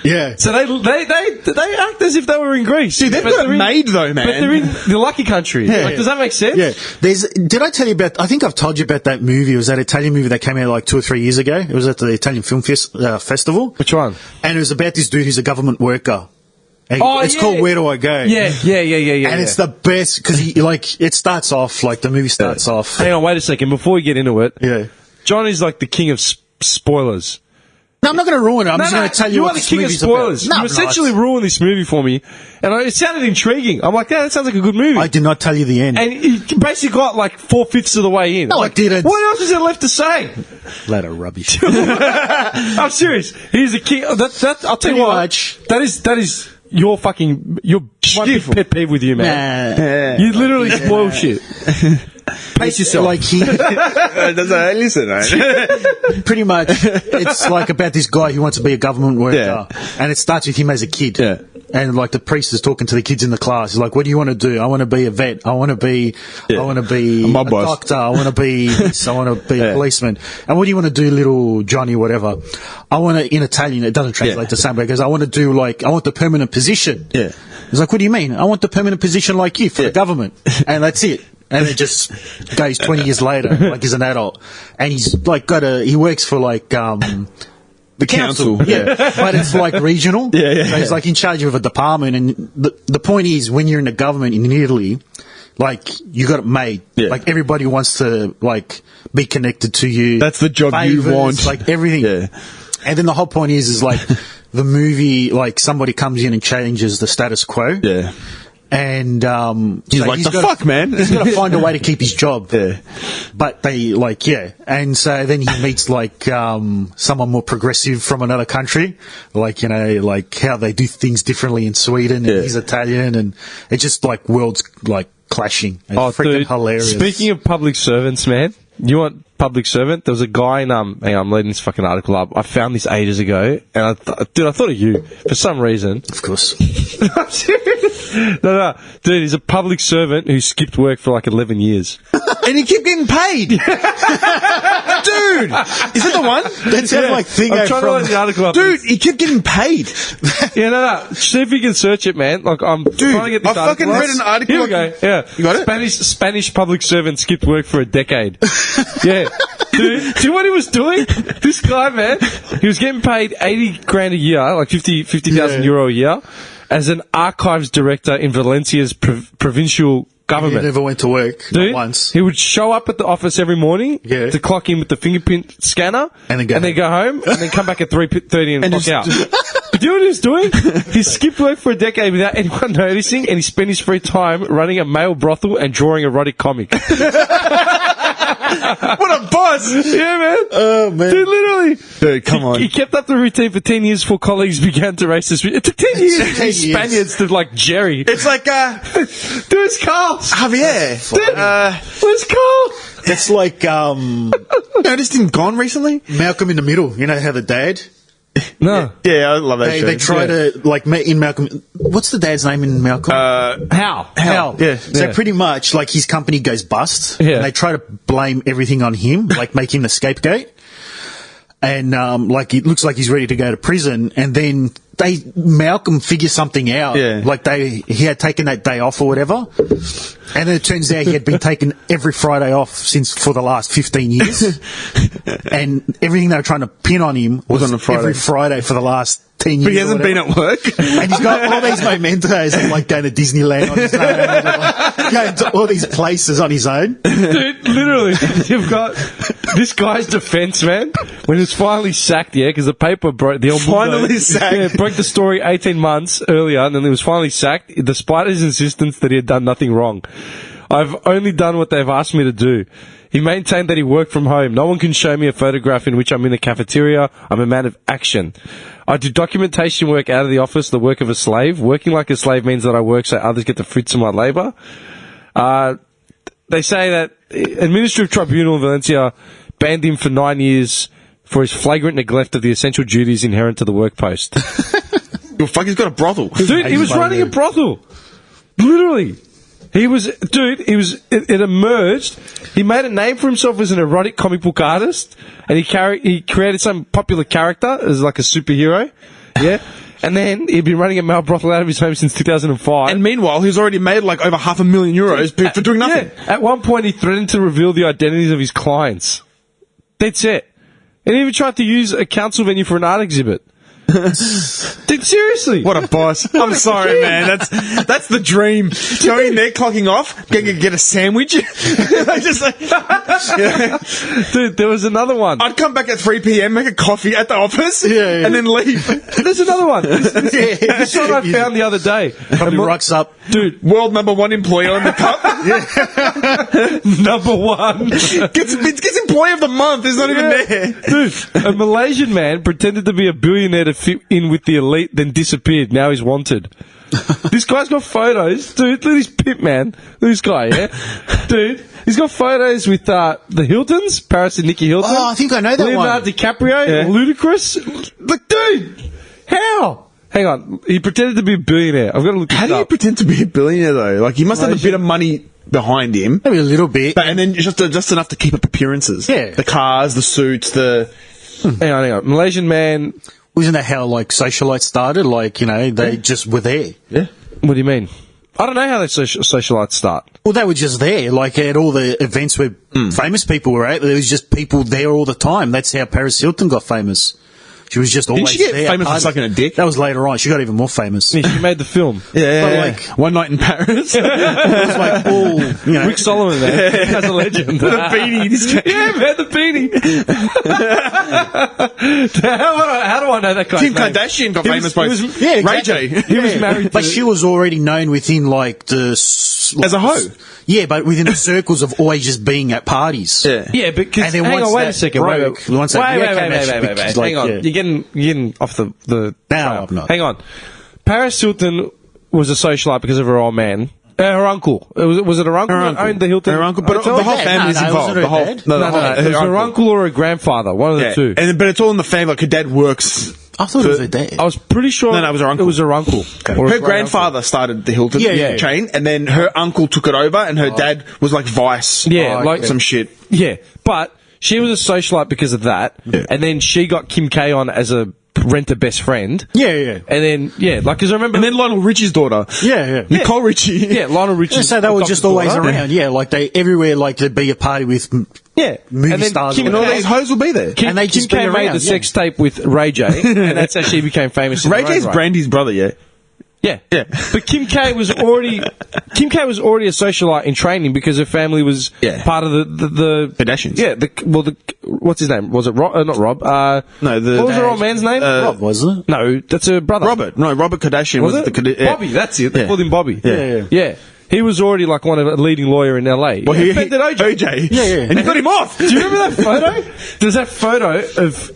Yeah. So they act as if they were in Greece. Dude, they've But got it they're in- made though, man. But they're in the lucky country. Like, does that make sense? Yeah. Did I tell you about, I think I've told you about that movie. It was that Italian movie that came out like 2 or 3 years ago. It was at the Italian Film Festival. Which one? And it was about this dude who's a government worker. And Oh, it's yeah. called Where Do I Go? Yeah. And it's the best because it starts off like the movie starts off. Hang on, wait a second. Before we get into it, Yeah. Johnny's like the king of spoilers. No, I'm not going to ruin it. I'm just going to tell you are what the this king of movie's spoilers. about. No, You I'm essentially not. ruined this movie for me, and it sounded intriguing. I'm like, yeah, that sounds like a good movie. I did not tell you the end. And he basically got like 4/5 of the way in. No, I Like, didn't. What else is there left to say? Load of rubbish. I'm serious. He's the king. I'll tell Pretty you what. much. That is your my big pet peeve with you, man. Nah. You literally spoil shit. Pace yourself. Like he, Listen, mate. pretty much, it's like about this guy who wants to be a government worker, Yeah. and it starts with him as a kid. Yeah. And like the priest is talking to the kids in the class. He's like, "What do you want to do? I want to be a vet. I want to be A mob boss. doctor. I want to be this. I want to be a policeman. And what do you want to do, little Johnny? Whatever. I want to." In Italian, it doesn't translate the same, but he goes, "I want to do I want the permanent position." Yeah. He's like, "What do you mean? I want the permanent position like you for the government." And that's it. And it just goes 20 years later, like he's an adult. And he's like he works for The council. Yeah, but it's like regional. Yeah. So he's like in charge of a department, and the point is, when you're in the government in Italy, like you got it made. Yeah. Like everybody wants to like be connected to you. That's the job you Favours, want. like everything. Yeah. And then the whole point is like the movie, like somebody comes in and changes the status quo. Yeah. And He's like, the fuck, man? He's got to find a way to keep his job. Yeah. But they, like, yeah. And so then he meets, like, someone more progressive from another country. Like, you know, like how they do things differently in Sweden. And Yeah. he's Italian. And it's just, like, worlds, like, clashing. It's freaking hilarious. Speaking of public servants, man, you want public servant? There was a guy in, hang on, I'm leading this fucking article up. I found this ages ago. And I thought of you for some reason. Of course. I'm serious. No. Dude, he's a public servant who skipped work for like 11 years. And he kept getting paid. Dude, is that the one? That sounds like Thingo I'm trying to let the article up. Dude, he kept getting paid. Yeah, no. See if you can search it, man. Like, I'm trying to get this I article fucking up. read an article. Here we go. Yeah. You got it? Spanish public servant skipped work for a decade. Yeah. Dude, do you know what he was doing? This guy, man, he was getting paid 80 grand a year, like 50,000 euro a year, as an archives director in Valencia's provincial He government. never went to work. Dude, Not once. he would show up at the office every morning Yeah. to clock in with the fingerprint scanner, And then go home, and then come back at 3:30 and clock out. just- But do you know what he was doing? He skipped work for a decade without anyone noticing, and he spent his free time running a male brothel and drawing erotic comic. What a boss. Yeah, man. Oh, man. Dude, literally. Dude, come on. He kept up the routine for 10 years before colleagues began to race this. It took 10 years. 10 years. Spaniards to like Jerry. It's like, Where's Carl? Javier. Where's Carl? That's like Noticed him gone recently? Malcolm in the Middle. You know how the dad? No. Yeah, I love that show. They try to, like, in Malcolm... What's the dad's name in Malcolm? How? Hal. Yeah. So Yeah. pretty much, like, his company goes bust, Yeah. and they try to blame everything on him, like, make him the scapegoat. And, like, it looks like he's ready to go to prison, and then Malcolm figures something out. Yeah. Like, he had taken that day off or whatever, and then it turns out he had been taking every Friday off for the last 15 years. And everything they were trying to pin on him was on a Friday. every Friday for the last 10 years. But he or hasn't whatever. been at work. And he's got all these mementos of like going to Disneyland on his own, and, like, going to all these places on his own. Dude, literally, you've got this guy's defense, man, when he was finally sacked, because the paper broke, the El Mundo, Finally sacked. broke the story 18 months earlier, and then he was finally sacked, despite his insistence that he had done nothing wrong. I've only done what they've asked me to do. He maintained that he worked from home. No one can show me a photograph in which I'm in the cafeteria. I'm a man of action. I do documentation work out of the office, the work of a slave. Working like a slave means that I work so others get the fruits of my labour. They say that Administrative Tribunal in Valencia banned him for 9 years for his flagrant neglect of the essential duties inherent to the work post. Well, fuck, he's got a brothel. Dude, he was running a brothel. Literally. It emerged. He made a name for himself as an erotic comic book artist, and he created some popular character as like a superhero. Yeah. And then he'd been running a male brothel out of his home since 2005. And meanwhile, he's already made like over €500,000 for doing nothing. Yeah. At one point, he threatened to reveal the identities of his clients. That's it. And he even tried to use a council venue for an art exhibit. Dude, seriously. What a boss. I'm sorry, man. That's the dream. Going there, clocking off, get a sandwich. Just like, yeah. Dude, there was another one. I'd come back at 3 p.m, make a coffee at the office, and then leave. There's another one. This one I found the other day. Probably rocks up. Dude, World #1 employer on the cup. number one. Gets employee of the month. It's not even there. Dude, a Malaysian man pretended to be a billionaire to fit in with the elite, then disappeared. Now he's wanted. This guy's got photos. Dude, look at this pimp, man. Look at this guy, yeah? Dude, he's got photos with the Hiltons, Paris and Nikki Hilton. Oh, I think I know that Leonardo one. DiCaprio, Ludacris. Look, dude, how? Hang on, he pretended to be a billionaire. I've got to look this How do you up. pretend to be a billionaire though? Like, you must have a bit of money behind him, Maybe a little bit. and then just enough to keep up appearances. Yeah. The cars, the suits, Hang on. Malaysian man. Wasn't that how, like, socialites started? Like, you know, they just were there. Yeah. What do you mean? I don't know how they socialites start. Well, they were just there. Like, at all the events where famous people were at, there was just people there all the time. That's how Paris Hilton got famous. She was just Didn't always she get there. famous for Party. sucking a dick? That was later on. She got even more famous. Yeah, she made the film. Yeah, But, like, One Night in Paris. It was like all, you know. Rick Solomon, man, as a legend. The beanie. Yeah, man, the beanie. How do I know that guy's Kim name? Kardashian got He famous was- by he was- Yeah, Ray exactly. J. He was married to... But she was already known within like the As a hoe. Yeah, but within the circles of always just being at parties. Yeah. Yeah, because And then hang once on, wait that a second. broke, Wait, once that wait, video came out, she wait. was like, Hang on, yeah. you're getting off the. No, trail. I'm not. Hang on. Paris Hilton was a socialite because of her old man. Her uncle. Was it her uncle? Her that uncle. owned the Hilton. Her uncle, but Hotel? the whole dad. family's No, involved. wasn't her The whole, dad? no, No, it was her uncle or her grandfather. One of the two. But it's all in the family. Like her dad works. I thought it was her dad. I was pretty sure. No, it was her uncle. It was her uncle. Or Her grandfather started the Hilton Yeah. chain, and then her uncle took it over, and her dad was like vice. Yeah, like some shit. Yeah, but she was a socialite because of that, and then she got Kim K on as a renter best friend. Yeah. And then because I remember. And then Lionel Richie's daughter. Yeah. Nicole Richie. Yeah, Lionel Richie. So they were just always around. Yeah, like they everywhere. Like there'd be a party with Yeah, movie and then stars Kim And all K- these hoes will be there. Kim, And they Kim just K be made around, the yeah. sex tape with Ray J, and that's how she became famous. in Ray her own J's right. Brandy's brother, yeah. Yeah, Yeah. But Kim K was already a socialite in training because her family was Yeah. part of the Kardashians. Yeah, what's his name? Was it Rob? Not Rob. No, what was her old man's name? Rob, wasn't it? No, that's her brother. Robert. No, Robert Kardashian Was was it? the Bobby, that's it. They Yeah. called him Bobby. Yeah. He was already like a leading lawyer in LA. Well, he offended OJ. OJ. Yeah. And he got him off. Do you remember that photo? There's that photo of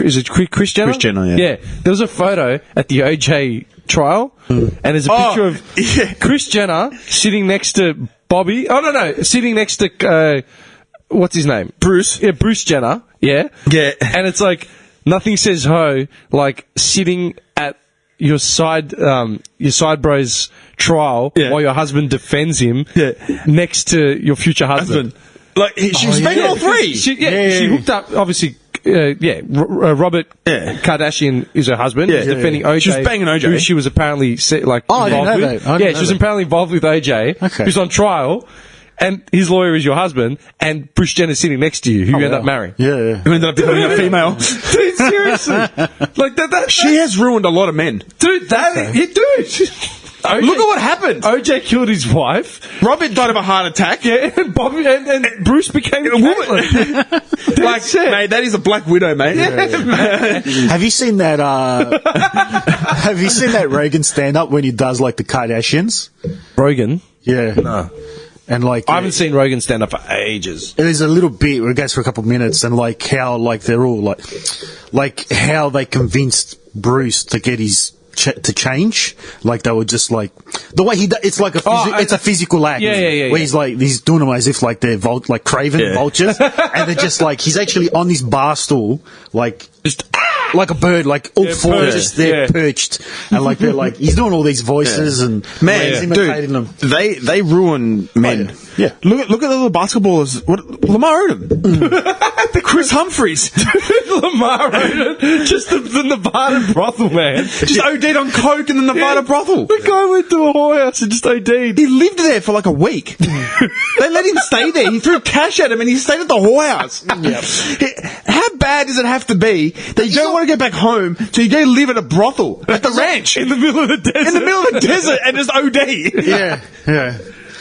is it Kris Jenner? Kris Jenner, yeah. Yeah. There was a photo at the OJ trial, and there's a picture of Kris Jenner sitting next to Bobby. Oh no, sitting next to what's his name? Bruce. Yeah, Bruce Jenner. Yeah. Yeah. And it's like nothing says ho like sitting at your side bro's trial while your husband defends him next to your future husband. Like, she was banging all three. She hooked up, obviously. Robert Kardashian is her husband. Yeah. He's defending OJ. She was banging OJ. Who she was apparently I didn't know involved that. I with. didn't Yeah, know she was that. apparently involved with OJ, Okay. who's on trial, and his lawyer is your husband, and Bruce Jenner's sitting next to you, who you end up marrying. Yeah. Who ended up becoming a female. Dude, seriously. Like that She has ruined a lot of men. dude, dude. OJ, Look at what happened. OJ killed his wife. Robert died of a heart attack. Yeah, and Bobby and Bruce became a woman. Like, mate, that is a black widow, mate. Have you seen that? Have you seen that Reagan stand up when he does like the Kardashians? Rogan. Yeah. No. And like I haven't seen Rogan stand up for ages. there's a little bit where it goes for a couple of minutes, and like how like they're all like how they convinced Bruce to get his to change. Like they were just like the way it's like it's a physical act. Yeah. Where he's doing them as if like they're like craven vultures, and they're just like he's actually on this bar stool, like just like a bird, like all four perched. just there perched, and like they're like he's doing all these voices and he's imitating them. They ruin men. Yeah. Look at the little basketballers. What Lamar Odom, the Chris Humphreys, Lamar Odom, just the Nevada brothel, man. just OD'd on coke in the Nevada brothel. The guy went to a whorehouse and just OD'd. He lived there for like a week. They let him stay there. He threw cash at him and he stayed at the whorehouse. How bad does it have to be that you don't want to go back home, so you go live at a brothel at the ranch In the middle of the desert. in the middle of the desert and just OD? Yeah.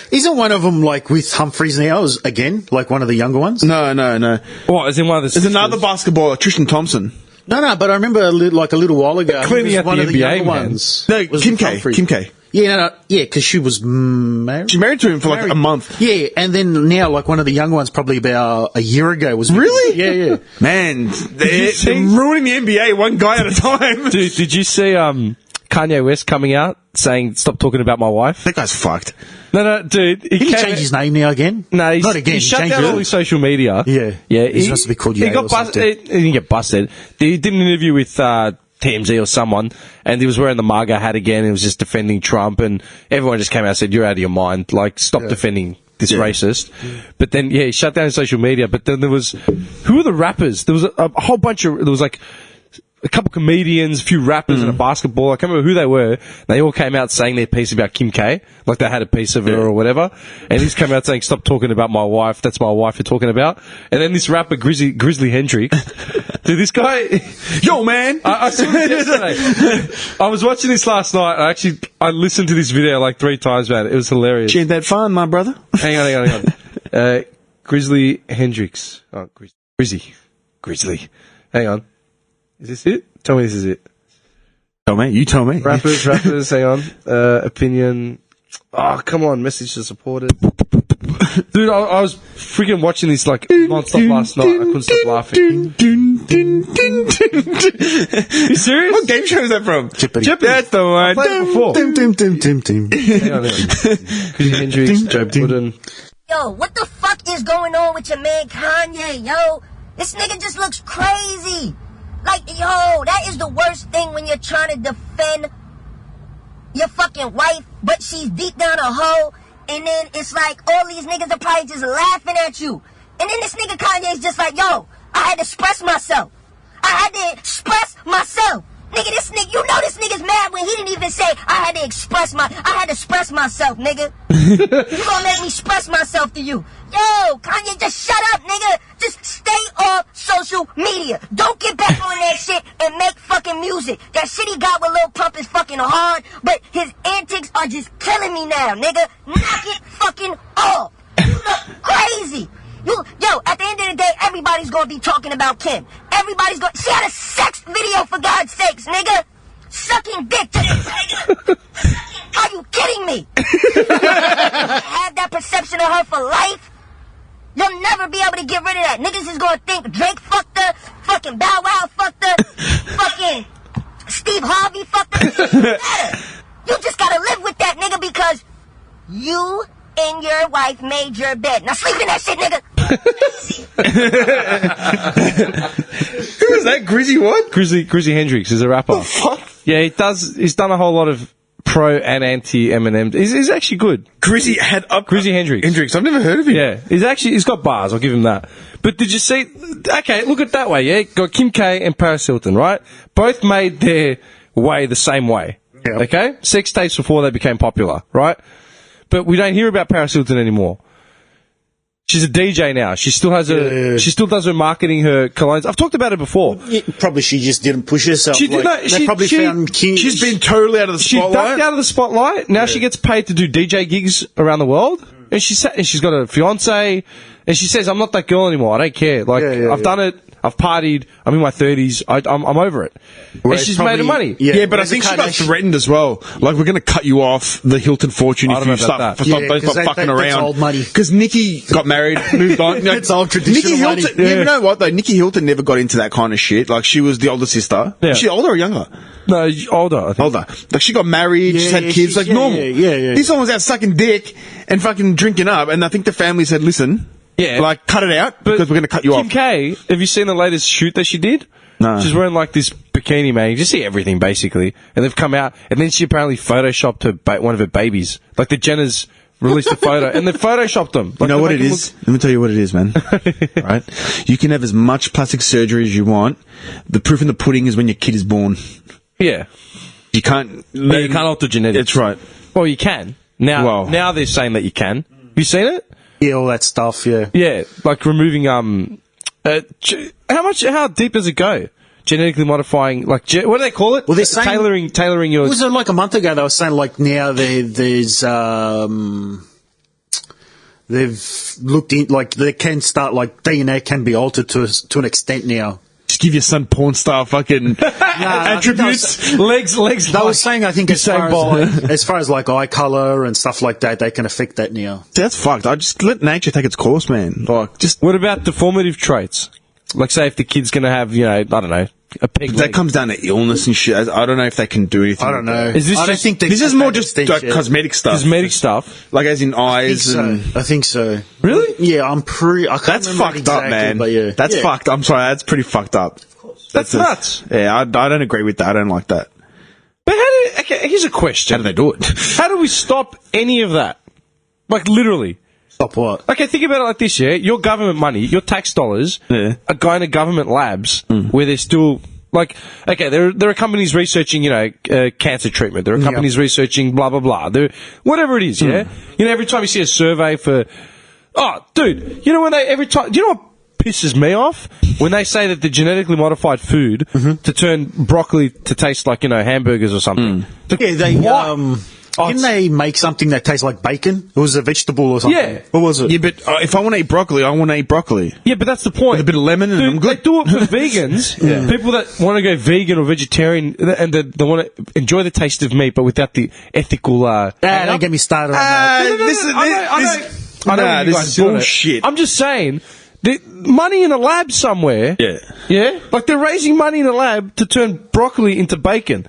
Isn't one of them like with Humphreys now? Again, like one of the younger ones? No. What, as in one of the There's another basketballer, Tristan Thompson. No, but I remember a little while ago. Cleaning it was out one the of the NBA, younger man. ones. No, was Kim K. Humphreys. Kim K. Yeah, because she was married. She married to him for like a month. Yeah, and then now, like one of the younger ones, probably about a year ago, was Really? Yeah. Man, they're see- ruining the NBA one guy at a time. Dude, did you see Kanye West coming out saying, "Stop talking about my wife"? That guy's fucked. No, dude. Did he change his name now again? No, not again. He shut changed down it. all his social media. Yeah. He's supposed to be called He Yale got or busted. something. He didn't get busted. He did an interview with TMZ or someone, and he was wearing the MAGA hat again. And he was just defending Trump, and everyone just came out and said, "You're out of your mind. Like, stop defending this racist." But then, he shut down his social media. But then there was, who were the rappers? There was a whole bunch of, there was like a couple comedians, a few rappers, and a basketball. I can't remember who they were. They all came out saying their piece about Kim K, like they had a piece of her or whatever. And he's come out saying, "Stop talking about my wife. That's my wife you're talking about." And then this rapper Grizzly Hendrix Dude, this guy... Yo, man! I saw this yesterday. I was watching this last night. I listened to this video like 3 times, man. It was hilarious. Ain't that fun, my brother? Hang on. Grizzly Hendrix. Oh, Grizzly. Hang on. Is this it? Tell me this is it. Tell me. You tell me. Rappers, hang on. Opinion. Oh, come on. Message to supporters. Dude, I was freaking watching this like non-stop last night. I couldn't stop laughing. You serious? What game show is that from? Jeopardy. That's the one. I played it before. Hang on. Grizzly Hendrix, Joe Budden. Yo, what the fuck is going on with your man Kanye, yo? This nigga just looks crazy. Like, yo, that is the worst thing when you're trying to defend your fucking wife, but she's deep down a hole, and then it's like all these niggas are probably just laughing at you. And then this nigga Kanye's just like, yo, I had to express myself. Nigga, this nigga, you know this nigga's mad when he didn't even say, I had to express myself, nigga. You gonna make me express myself to you. Yo, Kanye, just shut up, nigga. Just stay off social media. Don't get back on that shit and make fucking music. That shit he got with Lil Pump is fucking hard, but his antics are just killing me now, nigga. Knock it fucking off. You look crazy. Yo, at the end of the day, everybody's gonna be talking about Kim. She had a sex video, for God's sakes, nigga. Sucking dick to this, nigga. Are you kidding me? Have that perception of her for life? You'll never be able to get rid of that. Niggas is gonna think Drake fucked her, fucking Bow Wow fucked her, fucking Steve Harvey fucked her. You just gotta live with that, nigga, because you and your wife made your bed. Now sleep in that shit, nigga. Who is that? Grizzy what? Grizzly Hendrix is a rapper. What the fuck? Yeah, he's done a whole lot of pro and anti Eminem. He's actually good. Grizzly Hendrix. I've never heard of him. Yeah, he's got bars. I'll give him that. But did you see? Okay, look at it that way. Yeah, got Kim K and Paris Hilton, right? Both made their way the same way. Yeah. Okay, sex tapes before they became popular, right? But we don't hear about Paris Hilton anymore. She's a DJ now. She still has she still does her marketing, her colognes. I've talked about it before. Yeah, probably she just didn't push herself. She did not. They probably found King. She's been totally out of the spotlight. She ducked out of the spotlight. Now she gets paid to do DJ gigs around the world. And she's got a fiance. And she says, I'm not that girl anymore. I don't care. Like, I've done it. I've partied. I'm in my 30s. I'm over it. Whereas and she's probably, made her money. Yeah, but I think she got threatened as well. Like, we're going to cut you off the Hilton fortune if you stop fucking around. That's old money. Because Nikki got married, moved on. It's old traditional money. Hilton, you know what, though? Nikki Hilton never got into that kind of shit. Like, she was the older sister. Yeah. Was she older or younger? No, older, I think. Older. Like, she got married, she's had kids, like normal. Yeah. This one was out sucking dick and fucking drinking up, and I think the family said, listen... Yeah. Like, cut it out, because we're going to cut you off. Kim K, have you seen the latest shoot that she did? No. She's wearing, like, this bikini, man. You just see everything, basically. And they've come out, and then she apparently photoshopped one of her babies. Like, the Jenners released a photo, and they photoshopped them. Like, you know what it is? Let me tell you what it is, man. Right? You can have as much plastic surgery as you want. The proof in the pudding is when your kid is born. Yeah. You can't... But you can't alter genetics. That's right. Well, you can. Now they're saying that you can. Have you seen it? Yeah, all that stuff, yeah. Yeah, like removing, how deep does it go? Genetically modifying, like, what do they call it? Well, they're saying... Tailoring your... Was it like a month ago they were saying, like, now there's, they've looked in, like, they can start, like, DNA can be altered to an extent now. Just give your son porn star fucking attributes. Legs. They were saying, I think, as far as like eye colour and stuff like that, they can affect that now. That's fucked. I just let nature take its course, man. Like, just... What about deformative traits? Like, say, if the kid's going to have, I don't know, a pig leg. That comes down to illness and shit. I don't know if they can do anything. I don't know. This is more just like cosmetic stuff. Cosmetic stuff? Like, as in eyes I think so. Really? Yeah, I can't That's fucked exactly, up, man. But yeah. That's fucked. I'm sorry, that's pretty fucked up. That's nuts. Yeah, I don't agree with that. I don't like that. But here's a question. How do they do it? How do we stop any of that? Like, literally. Stop what? Okay, think about it like this, yeah? Your government money, your tax dollars, are going to government labs where they're still... Like, okay, there are companies researching, cancer treatment. There are companies researching blah, blah, blah. Whatever it is, yeah? Every time you see a survey for... Oh, dude, when do you know what pisses me off when they say that the genetically modified food to turn broccoli to taste like, hamburgers or something. Yeah, they What? didn't they make something that tastes like bacon? It was a vegetable or something. Yeah. What was it? Yeah, but if I want to eat broccoli, I want to eat broccoli. Yeah, but that's the point. With a bit of lemon and Dude, I'm good. They do it for vegans. People that want to go vegan or vegetarian and they want to enjoy the taste of meat, but without the ethical. Don't get me started on that. I know you this guys is do it. bullshit. I'm just saying, the money in a lab somewhere. Yeah. Yeah? Like they're raising money in a lab to turn broccoli into bacon.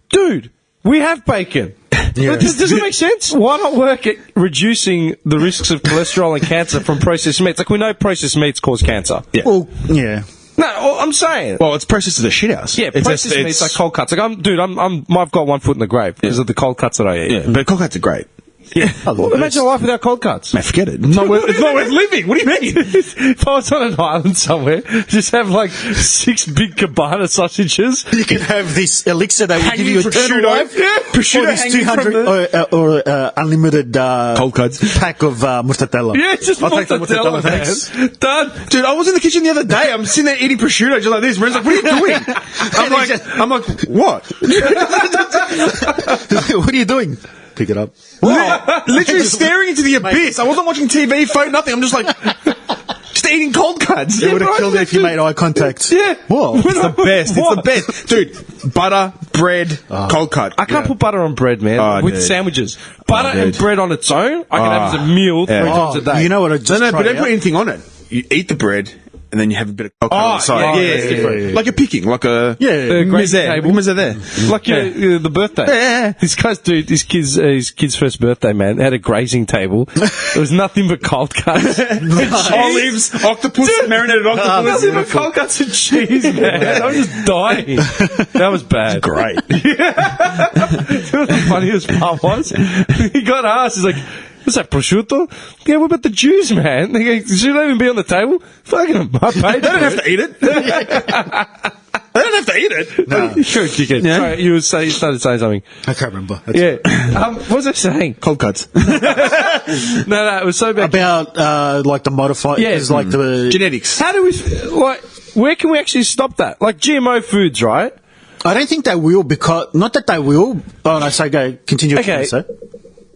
Dude, we have bacon. Does it make sense? Why not work at reducing the risks of cholesterol and cancer from processed meats? Like we know processed meats cause cancer. Yeah. Well, yeah. No, I'm saying. Well, it's processed to the shit house. Yeah, processed meats like cold cuts. Like I've got 1 foot in the grave because of the cold cuts that I eat. Yeah, but cold cuts are great. Yeah. Imagine a life without cold cuts. Man, forget it. It's not worth living. What do you mean? If I was on an island somewhere, just have like 6 big cabana sausages. You can have this elixir that will give you eternal prosciutto. life. Yeah, prosciutto Or this hanging from 200 or unlimited Cold cuts. pack of mortadella. Yeah, just I'll take the mortadella, thanks. man. Done. Dude, I was in the kitchen the other day. I'm sitting there eating prosciutto just like this. Ren's like, what are you doing? I'm like, what? What are you doing? Pick it up. Literally staring into the abyss. I wasn't watching TV, phone, nothing. I'm just like, just eating cold cuts. It would have killed you if you made eye contact. Yeah. Whoa. It's the best. It's the best. Dude, butter, bread, cold cut. I can't put butter on bread, man, Oh, with dude. sandwiches. Butter and dude. bread on its own, I can have as a meal 3 times a day. You know what? I just No, but tried don't out? put anything on it. You eat the bread, and then you have a bit of cold cut on the side. yeah, Yeah, that's different. Like a picking, like a... Yeah. grazing table. What there? Like the birthday. Yeah. This guy's his kid's first birthday, man, had a grazing table. There was nothing but cold cuts. Olives, octopus, marinated octopus. Nothing but cold cuts and cheese, man. I'm just dying. That was bad. Great. You know what the funniest part was? He got asked, he's like, what's that, prosciutto? Yeah, what about the Jews, man? They go, should they even be on the table? Fucking, I paid. They don't have to eat it. They don't have to eat it. No. Sure, dickhead. Yeah. Sorry, you started saying something. I can't remember. Yeah. What was I saying? Cold cuts. No, it was so bad. About like the modified, Yeah. like the Genetics. How do we, where can we actually stop that? Like GMO foods, right? I don't think they will because not that they will. Oh no, so go continue. Okay. So.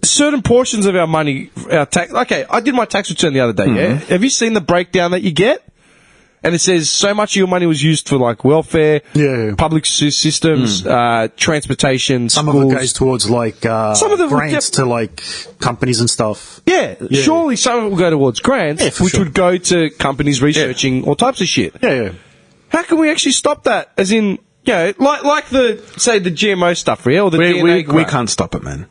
Certain portions of our money, our tax. Okay, I did my tax return the other day. Yeah, have you seen the breakdown that you get? And it says so much of your money was used for like welfare, public systems, transportation, Some schools. of it goes towards like Some of the grants to like companies and stuff. Yeah, surely some of it will go towards grants, for which sure. would go to companies researching all types of shit. Yeah. How can we actually stop that? As in, like the GMO stuff, or the DNA We can't stop it, man.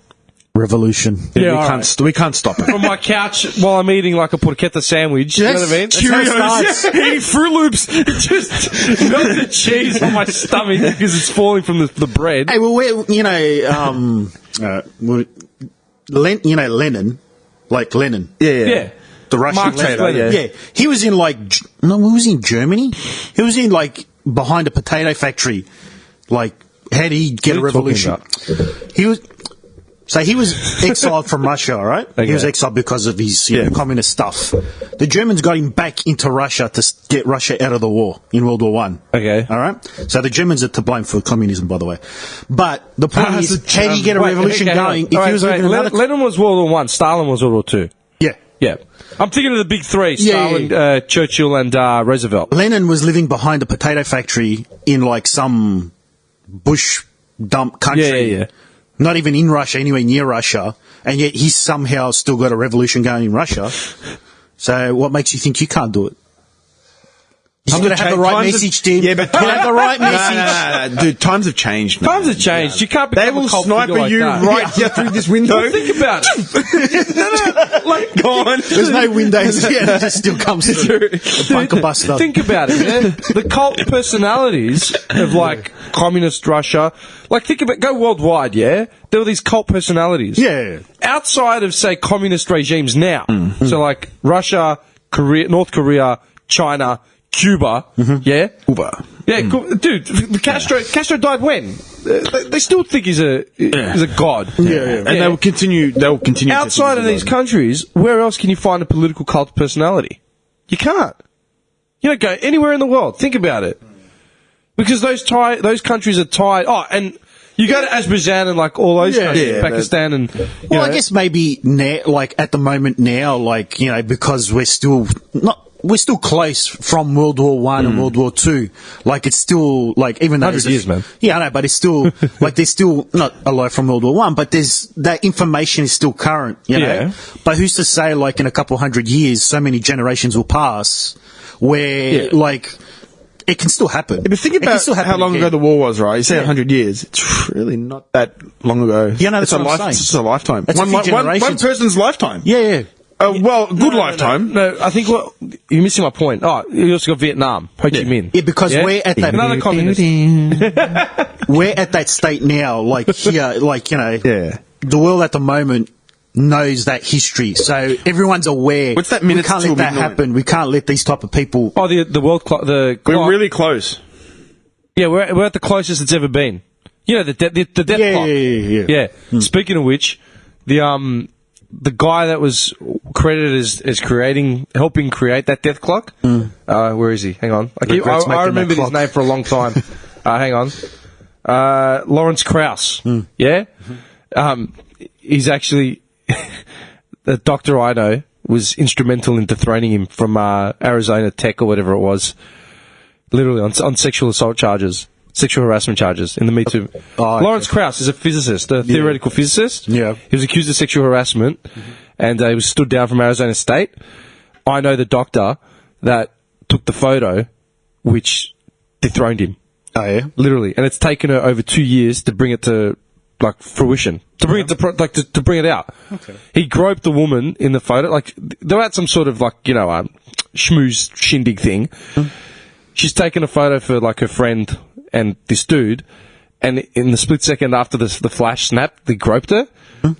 Revolution. Yeah, we all can't. We can't stop it. From my couch while I'm eating like a porchetta sandwich. You know what I mean? That's how it starts. Eating Fruit Loops. Just melted cheese on my stomach because it's falling from the bread. Hey, well, Lenin, like Lenin. Yeah. The Russian Marx leader. Lenin. Yeah. He was in he was in Germany. He was in like behind a potato factory. Like, how did he get a What are you talking revolution? He was exiled from Russia, all right? Okay. He was exiled because of his communist stuff. The Germans got him back into Russia to get Russia out of the war in World War One. Okay. All right? So the Germans are to blame for communism, by the way. But the point is, how do you get a revolution going if he was living in another... Lenin was World War One, Stalin was World War Two. Yeah. Yeah. I'm thinking of the big three, Yeah, Stalin, Churchill and Roosevelt. Lenin was living behind a potato factory in like some bush dump country. Yeah. Not even in Russia, anywhere near Russia, and yet he's somehow still got a revolution going in Russia. So what makes you think you can't do it? You got to have the right message, Tim. Yeah, but you have the right message. No, dude, times have changed, man. Times have changed. You can't become They will a cult sniper figure like you that. right here through this window. Think about it. Like, Gone. There's no windows. Yeah, it just still comes through. A bunker buster. Think about it, man. The cult personalities of like communist Russia, like go worldwide, yeah? There were these cult personalities. Yeah. Outside of, say, communist regimes now. So like Russia, North Korea, China, Cuba, yeah? Cuba. Yeah, dude, Castro died when? They still think he's a god. Yeah. And they will continue. Outside of these countries, where else can you find a political cult personality? You can't. You don't go anywhere in the world. Think about it. Because those countries are tied. Oh, and you go to Azerbaijan and like all those countries, Pakistan and. Well, I guess maybe now, like at the moment now, like because we're still close from World War One and World War Two. Like it's still like even though 100 years, man. Yeah, I know, but it's still like they're still not a lot from World War One, but there's that information is still current. You know, but who's to say like in a couple hundred years, so many generations will pass where like. It can still happen. Yeah, but think about how long ago the war was, right? You say 100 years. It's really not that long ago. Yeah, no, that's what I'm saying. It's a lifetime. It's one person's lifetime. Yeah. Good lifetime. No, I think you're missing my point. Oh, you also got Vietnam, Ho Chi Minh. Yeah, because we're at that another communist. We're at that state now, like here, like the world at the moment knows that history, so everyone's aware. What's that we minutes can't till let that midnight? happen. We can't let these type of people. Oh, the world, we're really close. Yeah, we're at the closest it's ever been. You know, the death clock. Yeah. Speaking of which, the guy that was credited as helping create that death clock. Where is he? Hang on. I remember his name for a long time. Hang on. Lawrence Krauss. Yeah. He's actually the doctor I know was instrumental in dethroning him from Arizona Tech or whatever it was. Literally on sexual assault charges, sexual harassment charges in the Me Too. Lawrence Krauss is a physicist, a theoretical physicist. Yeah. He was accused of sexual harassment and he was stood down from Arizona State. I know the doctor that took the photo which dethroned him. Oh, yeah? Literally. And it's taken her over 2 years to bring it to fruition. To bring it to bring it out. Okay. He groped the woman in the photo. Like, they were at some sort of schmooze shindig thing. She's taken a photo for like her friend and this dude, and in the split second after the flash snap, they groped her.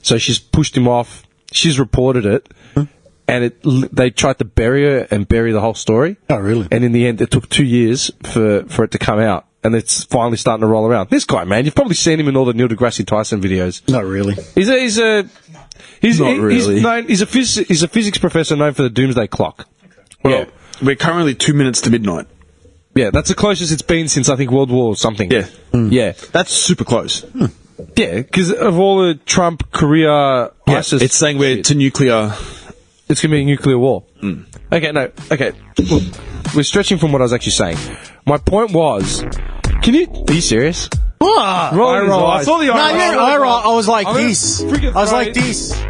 So she's pushed him off. She's reported it, and they tried to bury her and bury the whole story. Oh, really? And in the end, it took 2 years for it to come out, and it's finally starting to roll around. This guy, man, you've probably seen him in all the Neil deGrasse Tyson videos. Not really. He's a physics professor known for the Doomsday Clock. Well, we're currently 2 minutes to midnight. Yeah, that's the closest it's been since, I think, World War something. Yeah. Yeah. That's super close. Yeah, because of all the Trump, Korea, ISIS... It's saying we're to nuclear... It's going to be a nuclear war. Okay, no. Okay. Look, we're stretching from what I was actually saying. My point was... Are you serious? I saw the eye roll. I was like this. I was like this.